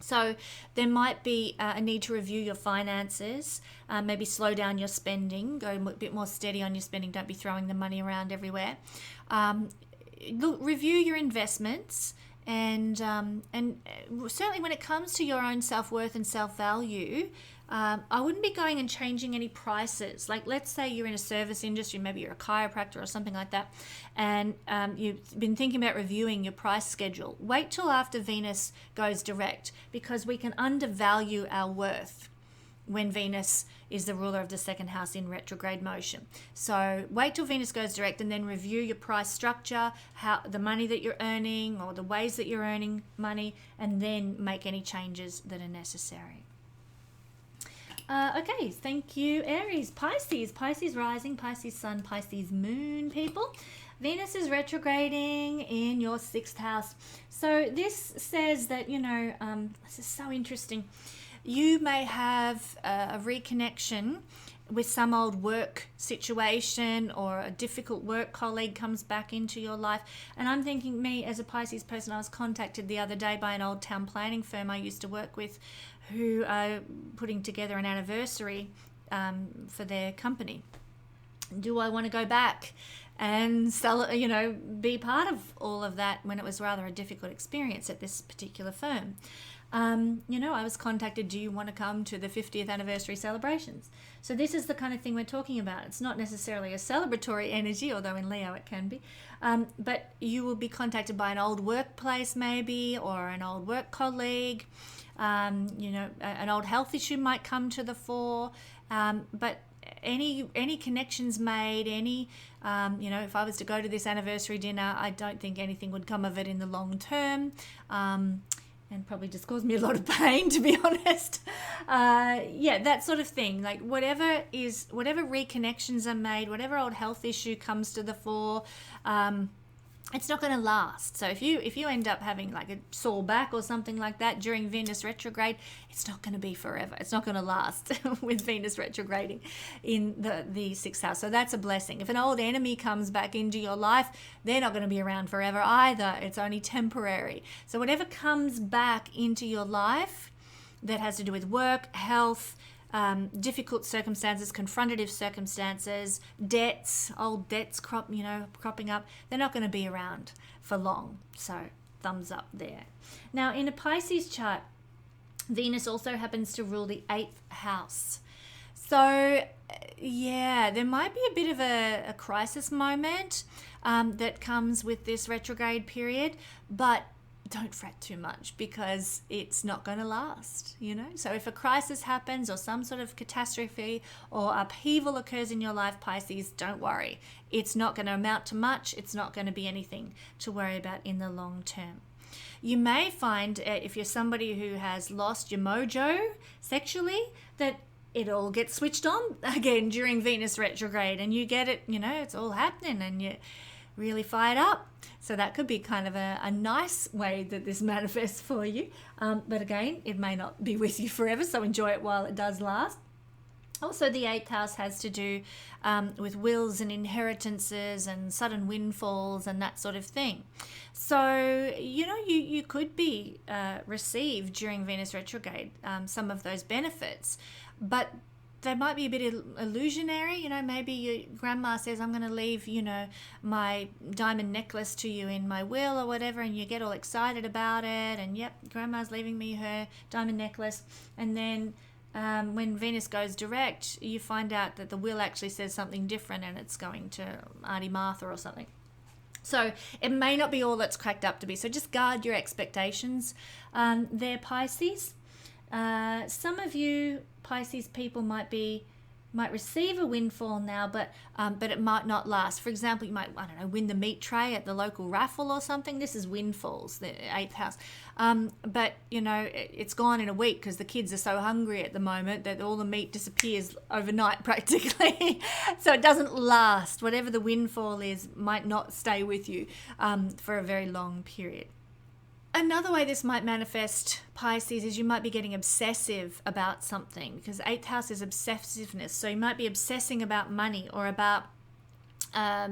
Speaker 1: So there might be a need to review your finances, maybe slow down your spending, go a bit more steady on your spending. Don't be throwing the money around everywhere. Review your investments, and certainly when it comes to your own self-worth and self-value, I wouldn't be going and changing any prices. Like, let's say you're in a service industry, maybe you're a chiropractor or something like that, and you've been thinking about reviewing your price schedule. Wait till after Venus goes direct, because we can undervalue our worth when Venus is the ruler of the 2nd house in retrograde motion. So wait till Venus goes direct and then review your price structure, how the money that you're earning or the ways that you're earning money, and then make any changes that are necessary. Okay, thank you, Aries. Pisces rising, Pisces sun, Pisces moon, people. Venus is retrograding in your 6th house. So this says that, this is so interesting. You may have a reconnection with some old work situation, or a difficult work colleague comes back into your life. And I'm thinking, me as a Pisces person, I was contacted the other day by an old town planning firm I used to work with, who are putting together an anniversary for their company. Do I want to go back and be part of all of that when it was rather a difficult experience at this particular firm? I was contacted, do you want to come to the 50th anniversary celebrations? So this is the kind of thing we're talking about. It's not necessarily a celebratory energy, although in Leo it can be. But you will be contacted by an old workplace maybe, or an old work colleague. An old health issue might come to the fore. But any connections made, if I was to go to this anniversary dinner, I don't think anything would come of it in the long term. And probably just caused me a lot of pain, to be honest. That sort of thing. Like whatever reconnections are made, whatever old health issue comes to the fore, it's not going to last. So if you end up having like a sore back or something like that during Venus retrograde, it's not going to be forever. It's not going to last with Venus retrograding in the 6th house. So that's a blessing. If an old enemy comes back into your life, they're not going to be around forever either. It's only temporary. So whatever comes back into your life that has to do with work, health, difficult circumstances, confrontative circumstances, old debts cropping up, they're not going to be around for long. So thumbs up there. Now, in a Pisces chart, Venus also happens to rule the 8th house. So, there might be a bit of a crisis moment that comes with this retrograde period, but don't fret too much, because it's not going to last, So if a crisis happens or some sort of catastrophe or upheaval occurs in your life, Pisces, don't worry. It's not going to amount to much. It's not going to be anything to worry about in the long term. You may find, if you're somebody who has lost your mojo sexually, that it all gets switched on again during Venus retrograde, and you get it, it's all happening and you're really fired up. So that could be kind of a nice way that this manifests for you. But again, it may not be with you forever, so enjoy it while it does last. Also, the 8th house has to do with wills and inheritances and sudden windfalls and that sort of thing. So, you could be received during Venus retrograde some of those benefits, but they might be a bit illusionary. Maybe your grandma says, I'm going to leave, my diamond necklace to you in my will or whatever, and you get all excited about it, and yep, grandma's leaving me her diamond necklace. And then when Venus goes direct, you find out that the will actually says something different, and it's going to Auntie Martha or something. So it may not be all that's cracked up to be. So just guard your expectations there, Pisces. Some of you Pisces people might receive a windfall now, but it might not last. For example, you might, I don't know, win the meat tray at the local raffle or something. This is windfalls, the 8th house. But, you know, it's gone in a week because the kids are so hungry at the moment that all the meat disappears overnight practically. So it doesn't last. Whatever the windfall is might not stay with you for a very long period. Another way this might manifest, Pisces, is you might be getting obsessive about something, because 8th house is obsessiveness. So you might be obsessing about money or about a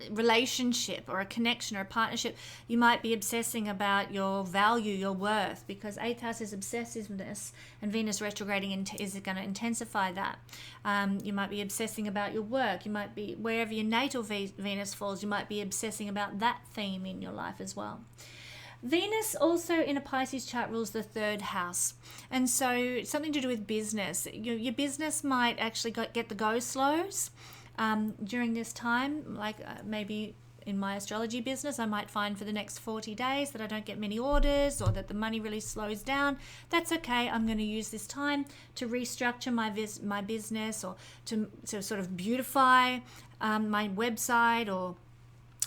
Speaker 1: relationship or a connection or a partnership. You might be obsessing about your value, your worth, because 8th house is obsessiveness, and Venus retrograding is going to intensify that. You might be obsessing about your work. You might be, wherever your natal Venus falls, you might be obsessing about that theme in your life as well. Venus also in a Pisces chart rules the 3rd house, and so it's something to do with business. Your business might actually get the go slows during this time. Like maybe in my astrology business, I might find for the next 40 days that I don't get many orders, or that the money really slows down. That's okay. I'm going to use this time to restructure my business, or to sort of beautify my website, or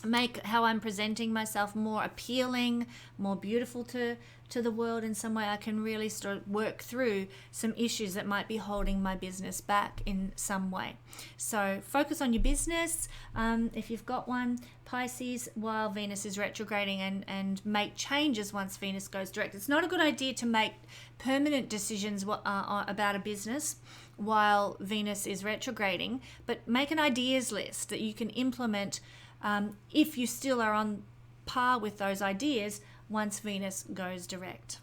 Speaker 1: make how I'm presenting myself more appealing, more beautiful to the world in some way. I can really start work through some issues that might be holding my business back in some way. So focus on your business if you've got one, Pisces, while Venus is retrograding, and make changes once Venus goes direct. It's not a good idea to make permanent decisions about a business while Venus is retrograding, but make an ideas list that you can implement if you still are on par with those ideas once Venus goes direct.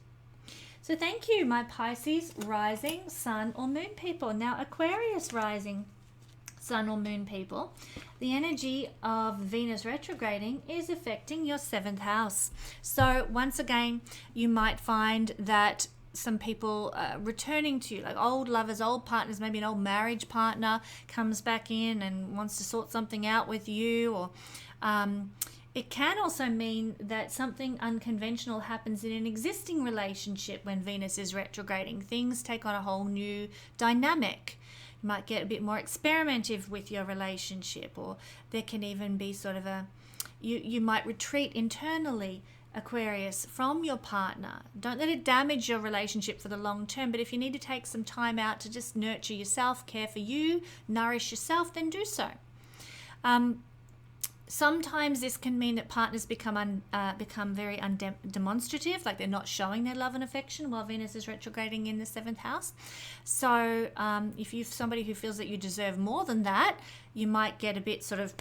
Speaker 1: So thank you, my Pisces rising, sun or moon people. Now Aquarius rising, sun or moon people, the energy of Venus retrograding is affecting your 7th house. So once again, you might find that some people returning to you, like old lovers, old partners, maybe an old marriage partner comes back in and wants to sort something out with you, or it can also mean that something unconventional happens in an existing relationship when Venus is retrograding. Things take on a whole new dynamic. You might get a bit more experimentative with your relationship, or there can even be sort of you might retreat internally, Aquarius, from your partner. Don't let it damage your relationship for the long term, but if you need to take some time out to just nurture yourself, care for you, nourish yourself, then do so. Sometimes this can mean that partners become very undemonstrative, like they're not showing their love and affection while Venus is retrograding in the 7th house. So if you're somebody who feels that you deserve more than that, you might get a bit sort of,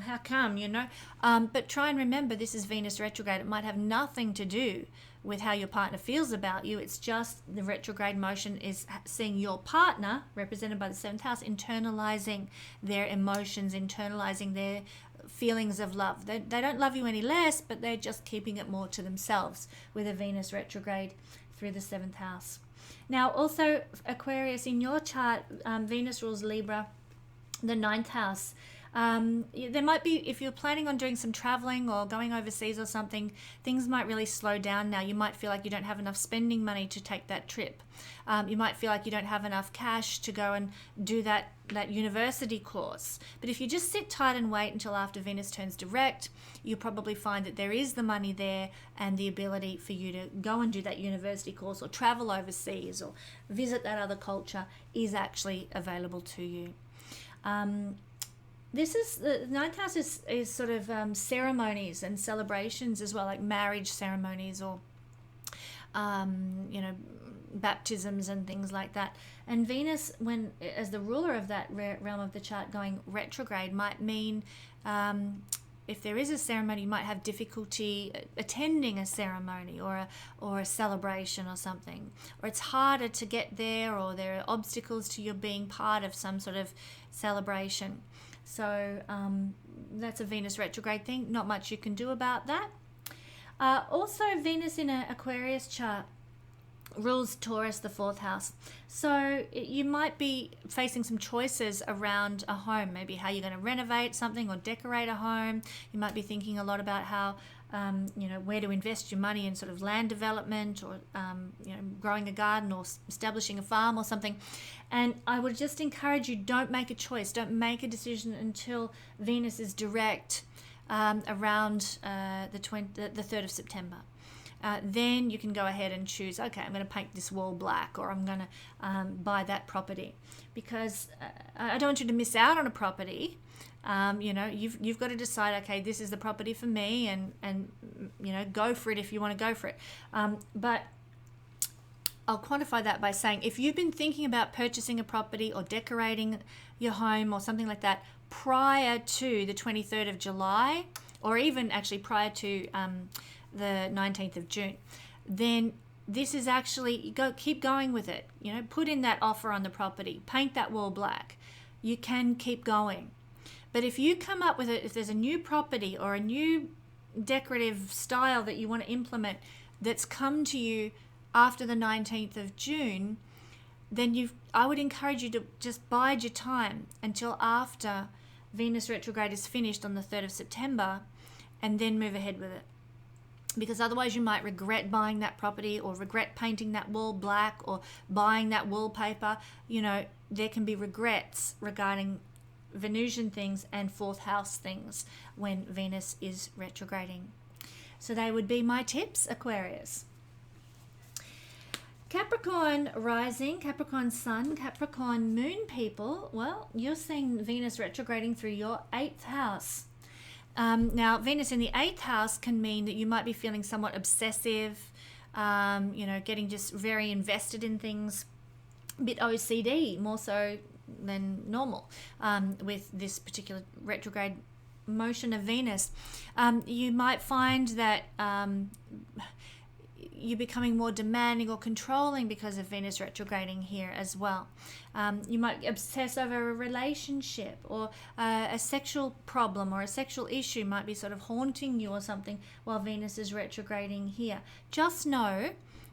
Speaker 1: how come, you know? But try and remember, this is Venus retrograde. It might have nothing to do with how your partner feels about you. It's just the retrograde motion is seeing your partner, represented by the 7th house, internalizing their emotions, internalizing their feelings of love. They don't love you any less, but they're just keeping it more to themselves with a Venus retrograde through the 7th house. Now also Aquarius, in your chart, Venus rules Libra, the 9th house. There might be, if you're planning on doing some traveling or going overseas or something, things might really slow down now. You might feel like you don't have enough spending money to take that trip. You might feel like you don't have enough cash to go and do that university course. But if you just sit tight and wait until after Venus turns direct, you'll probably find that there is the money there and the ability for you to go and do that university course, or travel overseas, or visit that other culture is actually available to you. This is the 9th house is sort of ceremonies and celebrations as well, like marriage ceremonies, or baptisms and things like that. And Venus, when as the ruler of that realm of the chart, going retrograde might mean if there is a ceremony, you might have difficulty attending a ceremony or a celebration or something, or it's harder to get there, or there are obstacles to your being part of some sort of celebration. So that's a Venus retrograde thing. Not much you can do about that. Also, Venus in an Aquarius chart rules Taurus, the 4th house. So you might be facing some choices around a home, maybe how you're going to renovate something or decorate a home. You might be thinking a lot about how where to invest your money in sort of land development or, growing a garden or establishing a farm or something. And I would just encourage you, don't make a choice, don't make a decision until Venus is direct around the 3rd of September. Then you can go ahead and choose, okay, I'm going to paint this wall black, or I'm going to buy that property, because I don't want you to miss out on a property. You've got to decide, okay, this is the property for me, and go for it if you want to go for it. But I'll quantify that by saying, if you've been thinking about purchasing a property or decorating your home or something like that prior to the 23rd of July, or even actually prior to the 19th of June, then this is actually, keep going with it. Put in that offer on the property, paint that wall black. You can keep going. But if you come up with it, if there's a new property or a new decorative style that you want to implement that's come to you after the 19th of June, then I would encourage you to just bide your time until after Venus retrograde is finished on the 3rd of September, and then move ahead with it. Because otherwise you might regret buying that property, or regret painting that wall black, or buying that wallpaper. There can be regrets regarding Venusian things and fourth house things when Venus is retrograding. So they would be my tips, Aquarius. Capricorn rising, Capricorn sun, Capricorn moon people. Well, you're seeing Venus retrograding through your 8th house. Now, Venus in the 8th house can mean that you might be feeling somewhat obsessive, getting just very invested in things, a bit OCD, more so than normal, with this particular retrograde motion of Venus. You might find that you're becoming more demanding or controlling because of Venus retrograding here as well. You might obsess over a relationship, or a sexual problem or a sexual issue might be sort of haunting you or something while Venus is retrograding here. Just know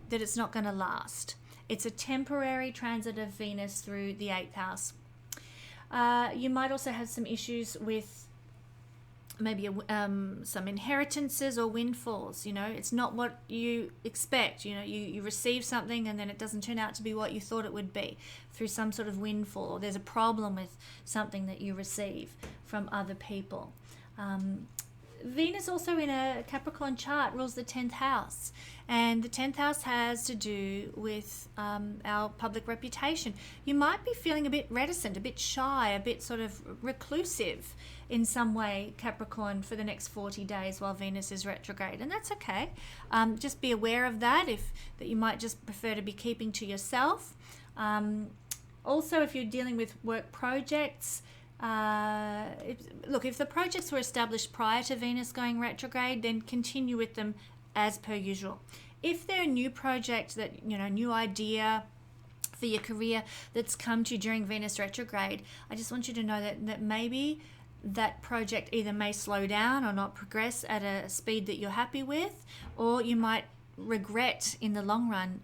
Speaker 1: that it's not going to last. It's a temporary transit of Venus through the 8th house. You might also have some issues with maybe some inheritances or windfalls. It's not what you expect. You receive something and then it doesn't turn out to be what you thought it would be through some sort of windfall, or there's a problem with something that you receive from other people. Venus also in a Capricorn chart rules the 10th house, and the 10th house has to do with our public reputation. You might be feeling a bit reticent, a bit shy, a bit sort of reclusive in some way, Capricorn, for the next 40 days while Venus is retrograde, and that's okay. Just be aware of that, that you might just prefer to be keeping to yourself. Also, if you're dealing with work projects, if the projects were established prior to Venus going retrograde, then continue with them as per usual. If they're a new project that, new idea for your career that's come to you during Venus retrograde, I just want you to know that maybe that project either may slow down or not progress at a speed that you're happy with, or you might regret in the long run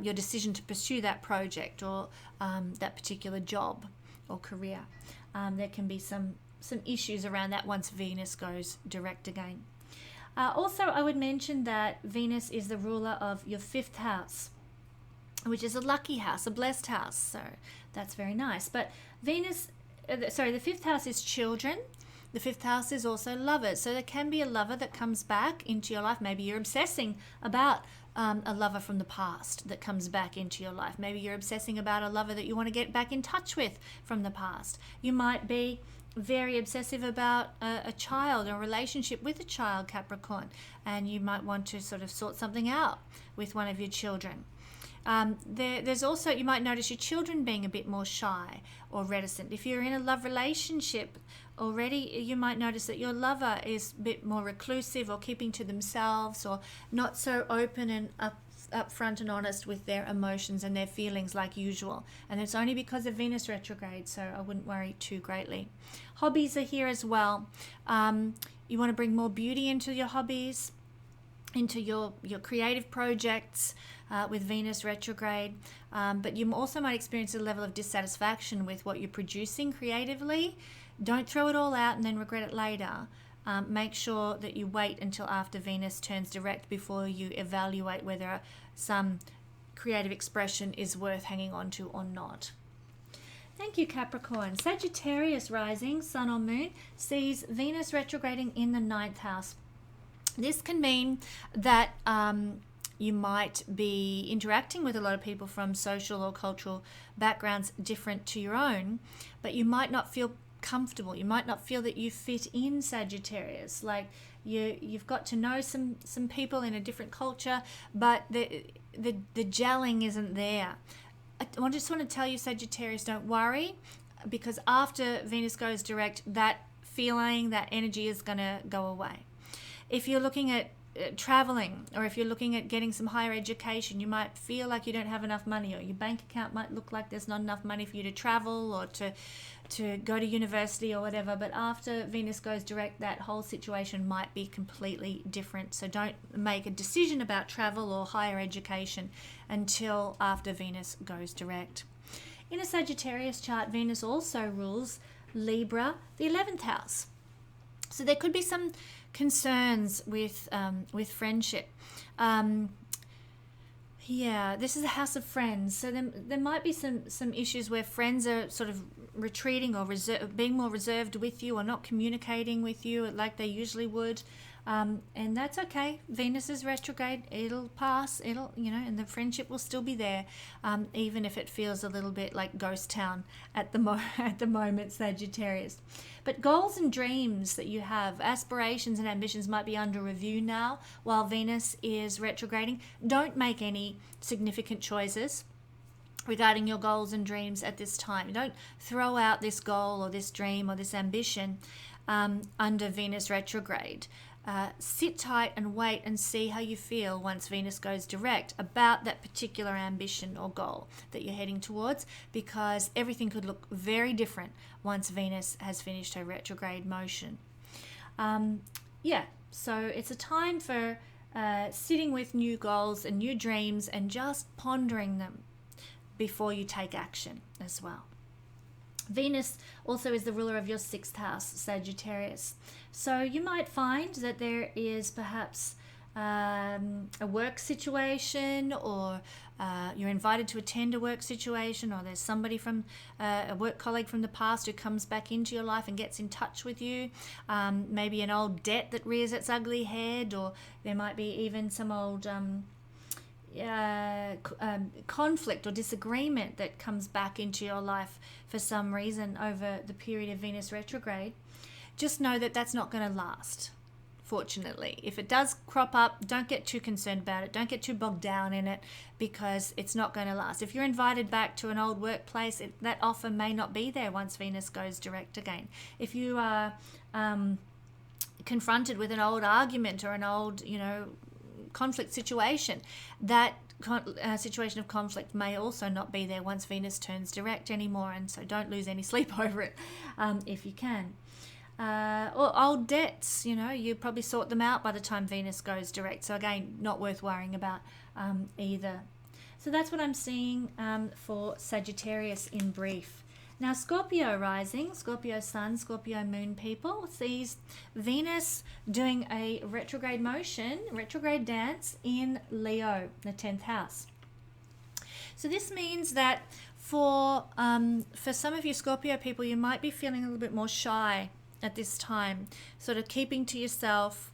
Speaker 1: your decision to pursue that project or that particular job or career. There can be some issues around that once Venus goes direct again. Also, I would mention that Venus is the ruler of your 5th house, which is a lucky house, a blessed house. So that's very nice. But the 5th house is children. The 5th house is also lovers. So there can be a lover that comes back into your life. Maybe you're obsessing about a lover from the past that comes back into your life. Maybe you're obsessing about a lover that you want to get back in touch with from the past. You might be very obsessive about a child, a relationship with a child, Capricorn, and you might want to sort of sort something out with one of your children. There's also, you might notice your children being a bit more shy or reticent. If you're in a love relationship already, you might notice that your lover is a bit more reclusive or keeping to themselves, or not so open and upfront and honest with their emotions and their feelings like usual. And it's only because of Venus retrograde, so I wouldn't worry too greatly. Hobbies are here as well. You want to bring more beauty into your hobbies, into your creative projects with Venus retrograde, but you also might experience a level of dissatisfaction with what you're producing creatively. Don't throw it all out and then regret it later. make sure that you wait until after Venus turns direct before you evaluate whether some creative expression is worth hanging on to or not. Thank you, Capricorn. Sagittarius rising, sun or moon, sees Venus retrograding in the 9th house. This can mean that you might be interacting with a lot of people from social or cultural backgrounds different to your own, but you might not feel comfortable. You might not feel that you fit in, Sagittarius. Like you've got to know some people in a different culture, but the gelling isn't there. I just want to tell you, Sagittarius, don't worry, because after Venus goes direct, that feeling, that energy is going to go away. If you're looking at traveling, or if you're looking at getting some higher education, you might feel like you don't have enough money, or your bank account might look like there's not enough money for you to travel or to go to university or whatever. But after Venus goes direct, that whole situation might be completely different. So don't make a decision about travel or higher education until after Venus goes direct. In a Sagittarius chart, Venus also rules Libra, the 11th house. So there could be some concerns with friendship. This is a house of friends. So there might be some issues where friends are sort of retreating or being more reserved with you, or not communicating with you like they usually would. And that's okay. Venus is retrograde. It'll pass. And the friendship will still be there, even if it feels a little bit like ghost town at the moment, Sagittarius. But goals and dreams that you have, aspirations and ambitions, might be under review now while Venus is retrograding. Don't make any significant choices regarding your goals and dreams at this time. Don't throw out this goal or this dream or this ambition under Venus retrograde. Sit tight and wait and see how you feel once Venus goes direct about that particular ambition or goal that you're heading towards, because everything could look very different once Venus has finished her retrograde motion. So it's a time for sitting with new goals and new dreams and just pondering them before you take action as well. Venus also is the ruler of your 6th house, Sagittarius. So you might find that there is perhaps a work situation, or you're invited to attend a work situation, or there's somebody from a work colleague from the past who comes back into your life and gets in touch with you. Maybe an old debt that rears its ugly head, or there might be even some old conflict or disagreement that comes back into your life for some reason over the period of Venus retrograde. Just know that that's not going to last, fortunately. If it does crop up, don't get too concerned about it. Don't get too bogged down in it, because it's not going to last. If you're invited back to an old workplace, that offer may not be there once Venus goes direct again. If you are confronted with an old argument or an old, conflict situation, that situation of conflict may also not be there once Venus turns direct anymore, and so don't lose any sleep over it if you can. Or old debts, you probably sort them out by the time Venus goes direct, so again, not worth worrying about either. So that's what I'm seeing for Sagittarius in brief. Now, Scorpio rising, Scorpio sun, Scorpio moon people sees Venus doing a retrograde motion, retrograde dance in Leo, the 10th house. So this means that for some of you Scorpio people, you might be feeling a little bit more shy at this time, sort of keeping to yourself,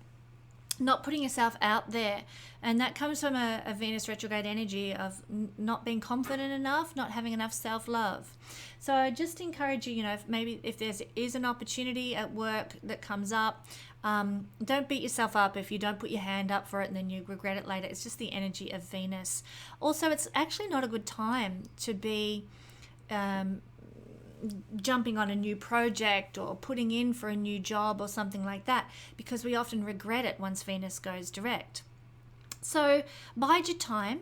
Speaker 1: not putting yourself out there. And that comes from a Venus retrograde energy of not being confident enough, not having enough self-love. So I just encourage you, if there is an opportunity at work that comes up, don't beat yourself up if you don't put your hand up for it and then you regret it later. It's just the energy of Venus. Also, it's actually not a good time to be jumping on a new project or putting in for a new job or something like that, because we often regret it once Venus goes direct. So bide your time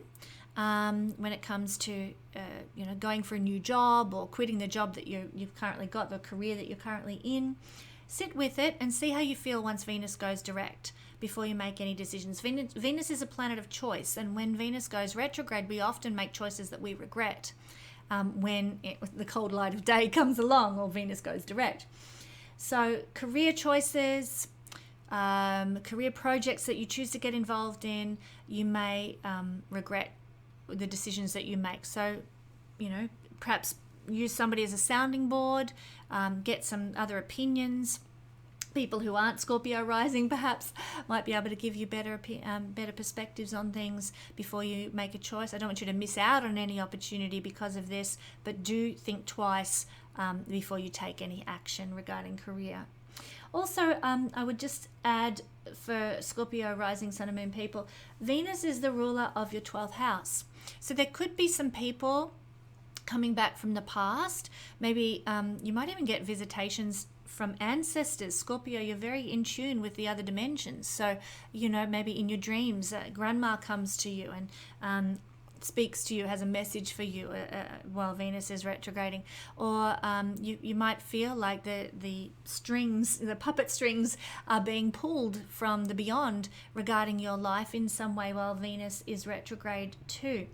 Speaker 1: when it comes to going for a new job or quitting the job that you've currently got, the career that you're currently in. Sit with it and see how you feel once Venus goes direct before you make any decisions. Venus is a planet of choice, and when Venus goes retrograde, we often make choices that we regret when the cold light of day comes along or Venus goes direct. So career choices, career projects that you choose to get involved in, you may regret the decisions that you make. So, perhaps use somebody as a sounding board, get some other opinions. People who aren't Scorpio rising perhaps might be able to give you better perspectives on things before you make a choice. I don't want you to miss out on any opportunity because of this, but do think twice before you take any action regarding career. Also, I would just add for Scorpio rising, sun and moon people, Venus is the ruler of your 12th house. So there could be some people coming back from the past. Maybe you might even get visitations from ancestors. Scorpio, you're very in tune with the other dimensions. So, maybe in your dreams, grandma comes to you and speaks to you, has a message for you while Venus is retrograding. Or you might feel like the strings, the puppet strings are being pulled from the beyond regarding your life in some way while Venus is retrograde too.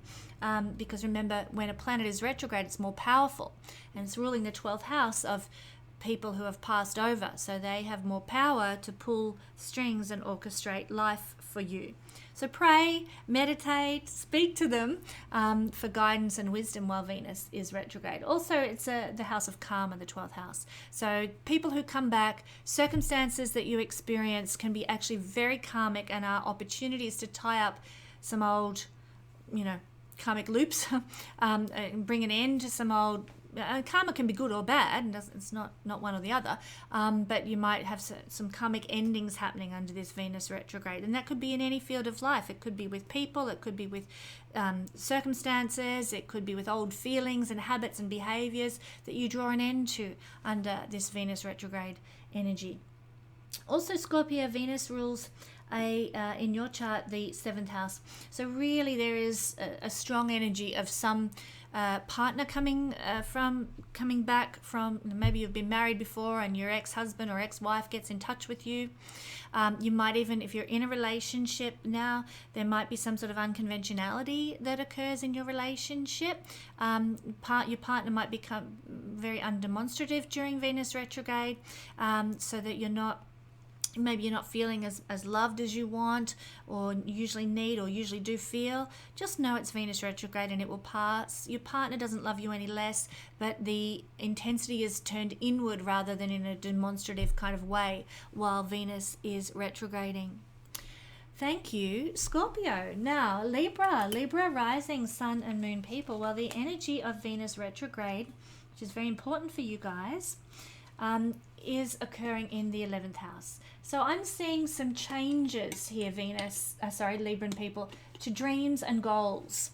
Speaker 1: Because remember, when a planet is retrograde, it's more powerful. And it's ruling the 12th house of people who have passed over. So they have more power to pull strings and orchestrate life for you. So pray, meditate, speak to them for guidance and wisdom while Venus is retrograde. Also, it's the house of karma, the 12th house. So people who come back, circumstances that you experience can be actually very karmic and are opportunities to tie up some old, karmic loops, and bring an end to some old karma. Can be good or bad, and it's not one or the other, but you might have some karmic endings happening under this Venus retrograde, and that could be in any field of life. It could be with people, it could be with circumstances, it could be with old feelings and habits and behaviors that you draw an end to under this Venus retrograde energy. Also, Scorpio, Venus rules in your chart the 7th house. So really there is a strong energy of some partner coming back from, maybe you've been married before and your ex-husband or ex-wife gets in touch with you. You might even, if you're in a relationship now, there might be some sort of unconventionality that occurs in your relationship. Your partner might become very undemonstrative during Venus retrograde, so that maybe you're not feeling as loved as you want or usually need or usually do feel. Just know it's Venus retrograde and it will pass. Your partner doesn't love you any less, but the intensity is turned inward rather than in a demonstrative kind of way while Venus is retrograding. Thank you, Scorpio. Now, Libra rising, sun and moon people. Well, the energy of Venus retrograde, which is very important for you guys, is occurring in the 11th house. So I'm seeing some changes here, Libran people, to dreams and goals.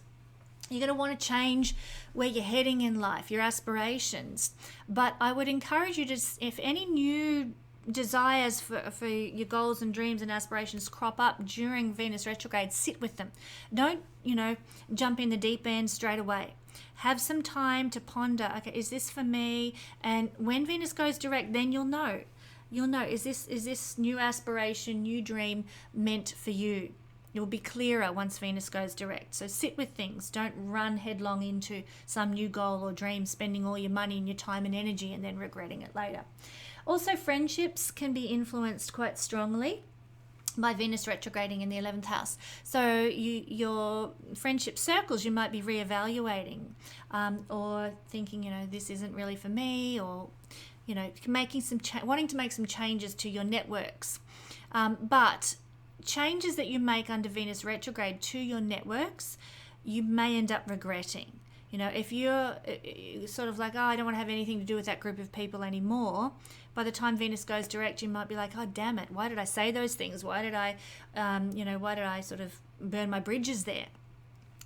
Speaker 1: You're going to want to change where you're heading in life, your aspirations. But I would encourage you to, if any new desires for your goals and dreams and aspirations crop up during Venus retrograde, sit with them. Don't, jump in the deep end straight away. Have some time to ponder, okay, is this for me? And when Venus goes direct, then you'll know, is this new aspiration, new dream meant for you? You'll be clearer once Venus goes direct. So sit with things. Don't run headlong into some new goal or dream, spending all your money and your time and energy and then regretting it later. Also, friendships can be influenced quite strongly by Venus retrograding in the 11th house. So your friendship circles, you might be reevaluating or thinking, this isn't really for me, or, making wanting to make some changes to your networks. But changes that you make under Venus retrograde to your networks, you may end up regretting. If you're sort of like, I don't want to have anything to do with that group of people anymore, by the time Venus goes direct, you might be like, oh, damn it, why did I say those things? Why did I sort of burn my bridges there?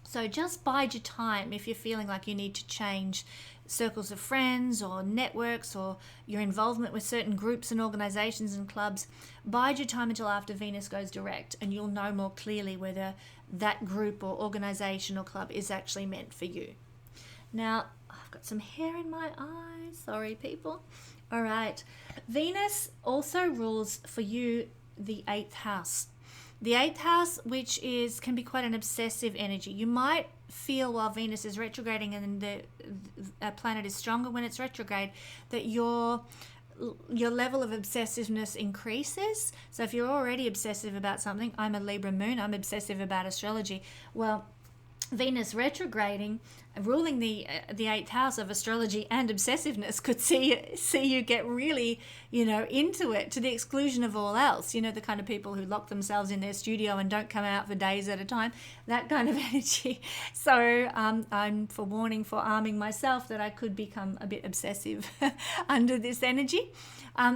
Speaker 1: So just bide your time if you're feeling like you need to change circles of friends or networks or your involvement with certain groups and organizations and clubs. Bide your time until after Venus goes direct, and you'll know more clearly whether that group or organization or club is actually meant for you. Now, I've got some hair in my eyes. Sorry, people. All right. Venus also rules for you the 8th house. The 8th house, which can be quite an obsessive energy. You might feel while Venus is retrograding and the planet is stronger when it's retrograde, that you're your level of obsessiveness increases. So if you're already obsessive about something, I'm a Libra moon, I'm obsessive about astrology. Well, Venus retrograding, ruling the eighth house of astrology and obsessiveness, could see you get really, into it to the exclusion of all else. The kind of people who lock themselves in their studio and don't come out for days at a time, that kind of energy. So I'm arming myself that I could become a bit obsessive under this energy.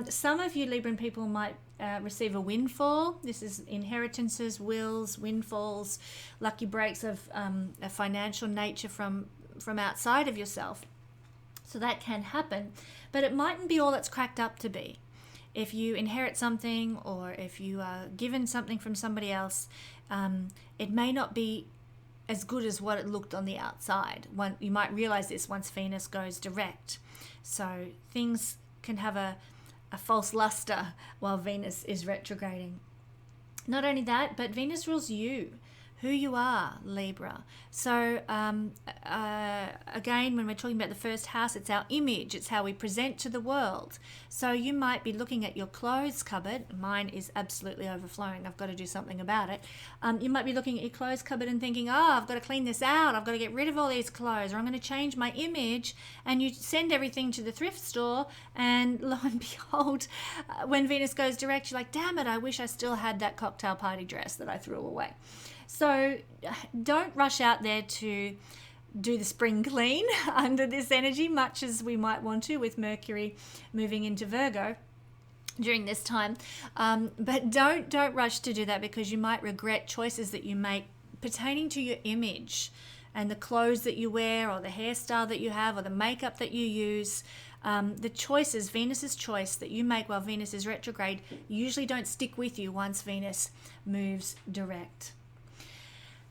Speaker 1: Some of you Libran people might receive a windfall. This is inheritances, wills, windfalls, lucky breaks of a financial nature from outside of yourself. So that can happen, but it mightn't be all it's cracked up to be. If you inherit something, or if you are given something from somebody else, it may not be as good as what it looked on the outside. You might realize this once Venus goes direct. So things can have a false luster while Venus is retrograding. Not only that, but Venus rules you, who you are, Libra. So again, when we're talking about the first house, it's our image, it's how we present to the world. So you might be looking at your clothes cupboard. Mine is absolutely overflowing. I've got to do something about it. You might be looking at your clothes cupboard and thinking, I've got to clean this out. I've got to get rid of all these clothes, or I'm going to change my image. And you send everything to the thrift store, and lo and behold, when Venus goes direct, you're like, damn it, I wish I still had that cocktail party dress that I threw away. So don't rush out there to do the spring clean under this energy, much as we might want to with Mercury moving into Virgo during this time. But don't rush to do that, because you might regret choices that you make pertaining to your image and the clothes that you wear, or the hairstyle that you have, or the makeup that you use. The choices, Venus's choice that you make while Venus is retrograde, usually don't stick with you once Venus moves direct.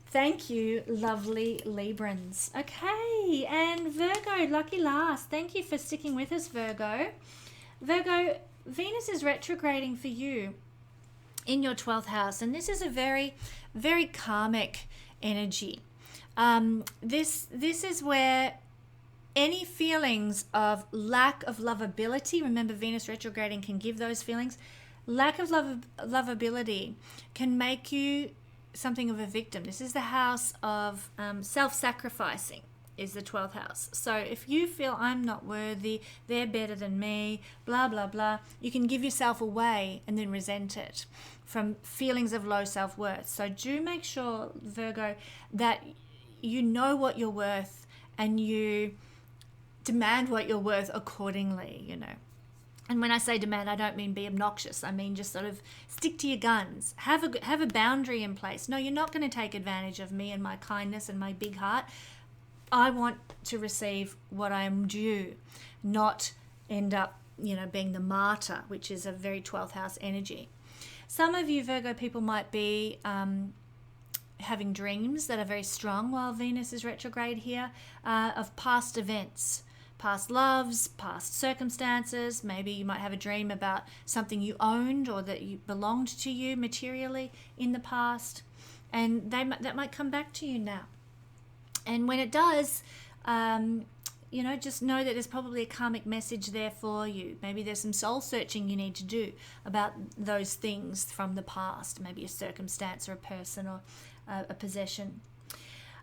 Speaker 1: Thank you, lovely Librans. Okay, and Virgo, lucky last. Thank you for sticking with us, Virgo. Virgo, Venus is retrograding for you in your 12th house, and this is a very, very karmic energy. This is where any feelings of lack of lovability, remember Venus retrograding can give those feelings, lack of lovability can make you something of a victim. This is the house of self-sacrificing, is the 12th house. So if you feel I'm not worthy, they're better than me, blah, blah, blah, you can give yourself away and then resent it from feelings of low self-worth. So do make sure, Virgo, that you know what you're worth and you demand what you're worth accordingly, And when I say demand, I don't mean be obnoxious. I mean just sort of stick to your guns. Have a boundary in place. No, you're not going to take advantage of me and my kindness and my big heart. I want to receive what I am due, not end up, being the martyr, which is a very 12th house energy. Some of you Virgo people might be having dreams that are very strong while Venus is retrograde here, of past events. Past loves, past circumstances. Maybe you might have a dream about something you owned or that you belonged to you materially in the past, and that might come back to you now. And when it does, just know that there's probably a karmic message there for you. Maybe there's some soul searching you need to do about those things from the past, maybe a circumstance or a person or a possession.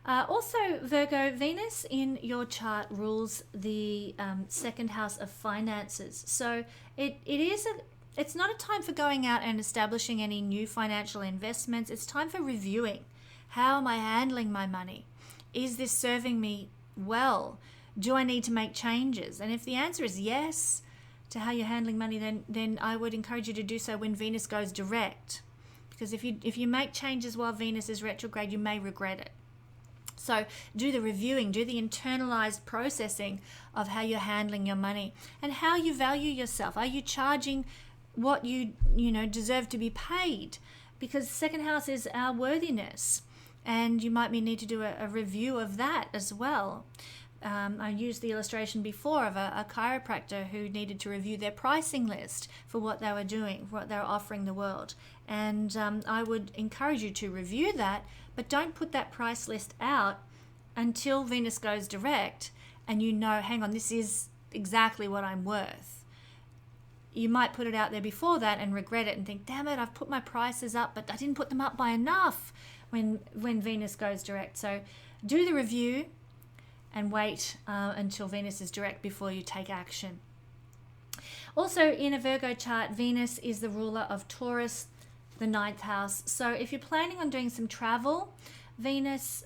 Speaker 1: Also, Virgo, Venus in your chart rules the second house of finances. So it's not a time for going out and establishing any new financial investments. It's time for reviewing. How am I handling my money? Is this serving me well? Do I need to make changes? And if the answer is yes to how you're handling money, then I would encourage you to do so when Venus goes direct. Because if you make changes while Venus is retrograde, you may regret it. So do the reviewing, do the internalized processing of how you're handling your money and how you value yourself. Are you charging what you deserve to be paid? Because second house is our worthiness, and you might need to do a review of that as well. I used the illustration before of a chiropractor who needed to review their pricing list for what they were doing, for what they were offering the world. And I would encourage you to review that, but don't put that price list out until Venus goes direct and hang on, this is exactly what I'm worth. you might put it out there before that and regret it and think, damn it, I've put my prices up, but I didn't put them up by enough when Venus goes direct. So do the review and wait until Venus is direct before you take action. Also, in a Virgo chart, Venus is the ruler of Taurus, the 9th house. So if you're planning on doing some travel, Venus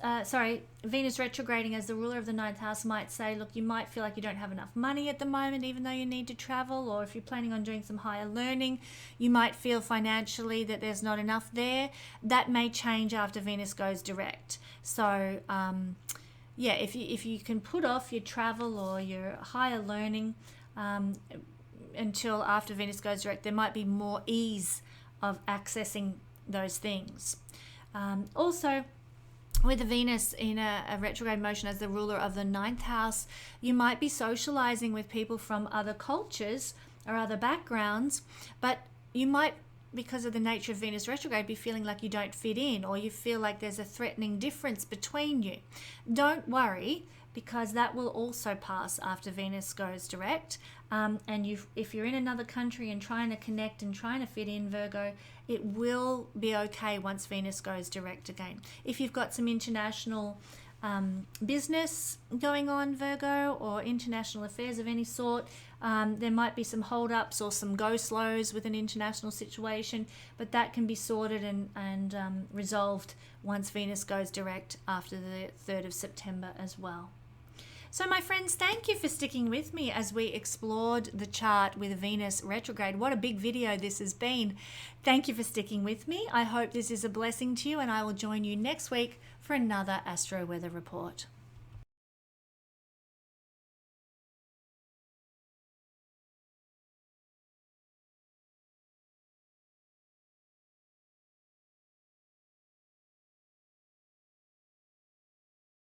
Speaker 1: retrograding as the ruler of the 9th house might say, look, you might feel like you don't have enough money at the moment, even though you need to travel. Or if you're planning on doing some higher learning, you might feel financially that there's not enough there. That may change after Venus goes direct. So yeah, if you can put off your travel or your higher learning until after Venus goes direct, there might be more ease of accessing those things. Also, with the Venus in a retrograde motion as the ruler of the 9th house, you might be socializing with people from other cultures or other backgrounds, but you might, because of the nature of Venus retrograde, be feeling like you don't fit in, or you feel like there's a threatening difference between you. Don't worry, because that will also pass after Venus goes direct. And if you're in another country and trying to connect and trying to fit in, Virgo, it will be okay once Venus goes direct again. If you've got some international business going on, Virgo, or international affairs of any sort, there might be some hold-ups or some go-slows with an international situation, but that can be sorted and resolved once Venus goes direct after the 3rd of September as well. So my friends, thank you for sticking with me as we explored the chart with Venus retrograde. What a big video this has been. Thank you for sticking with me. I hope this is a blessing to you, and I will join you next week for another Astro Weather Report.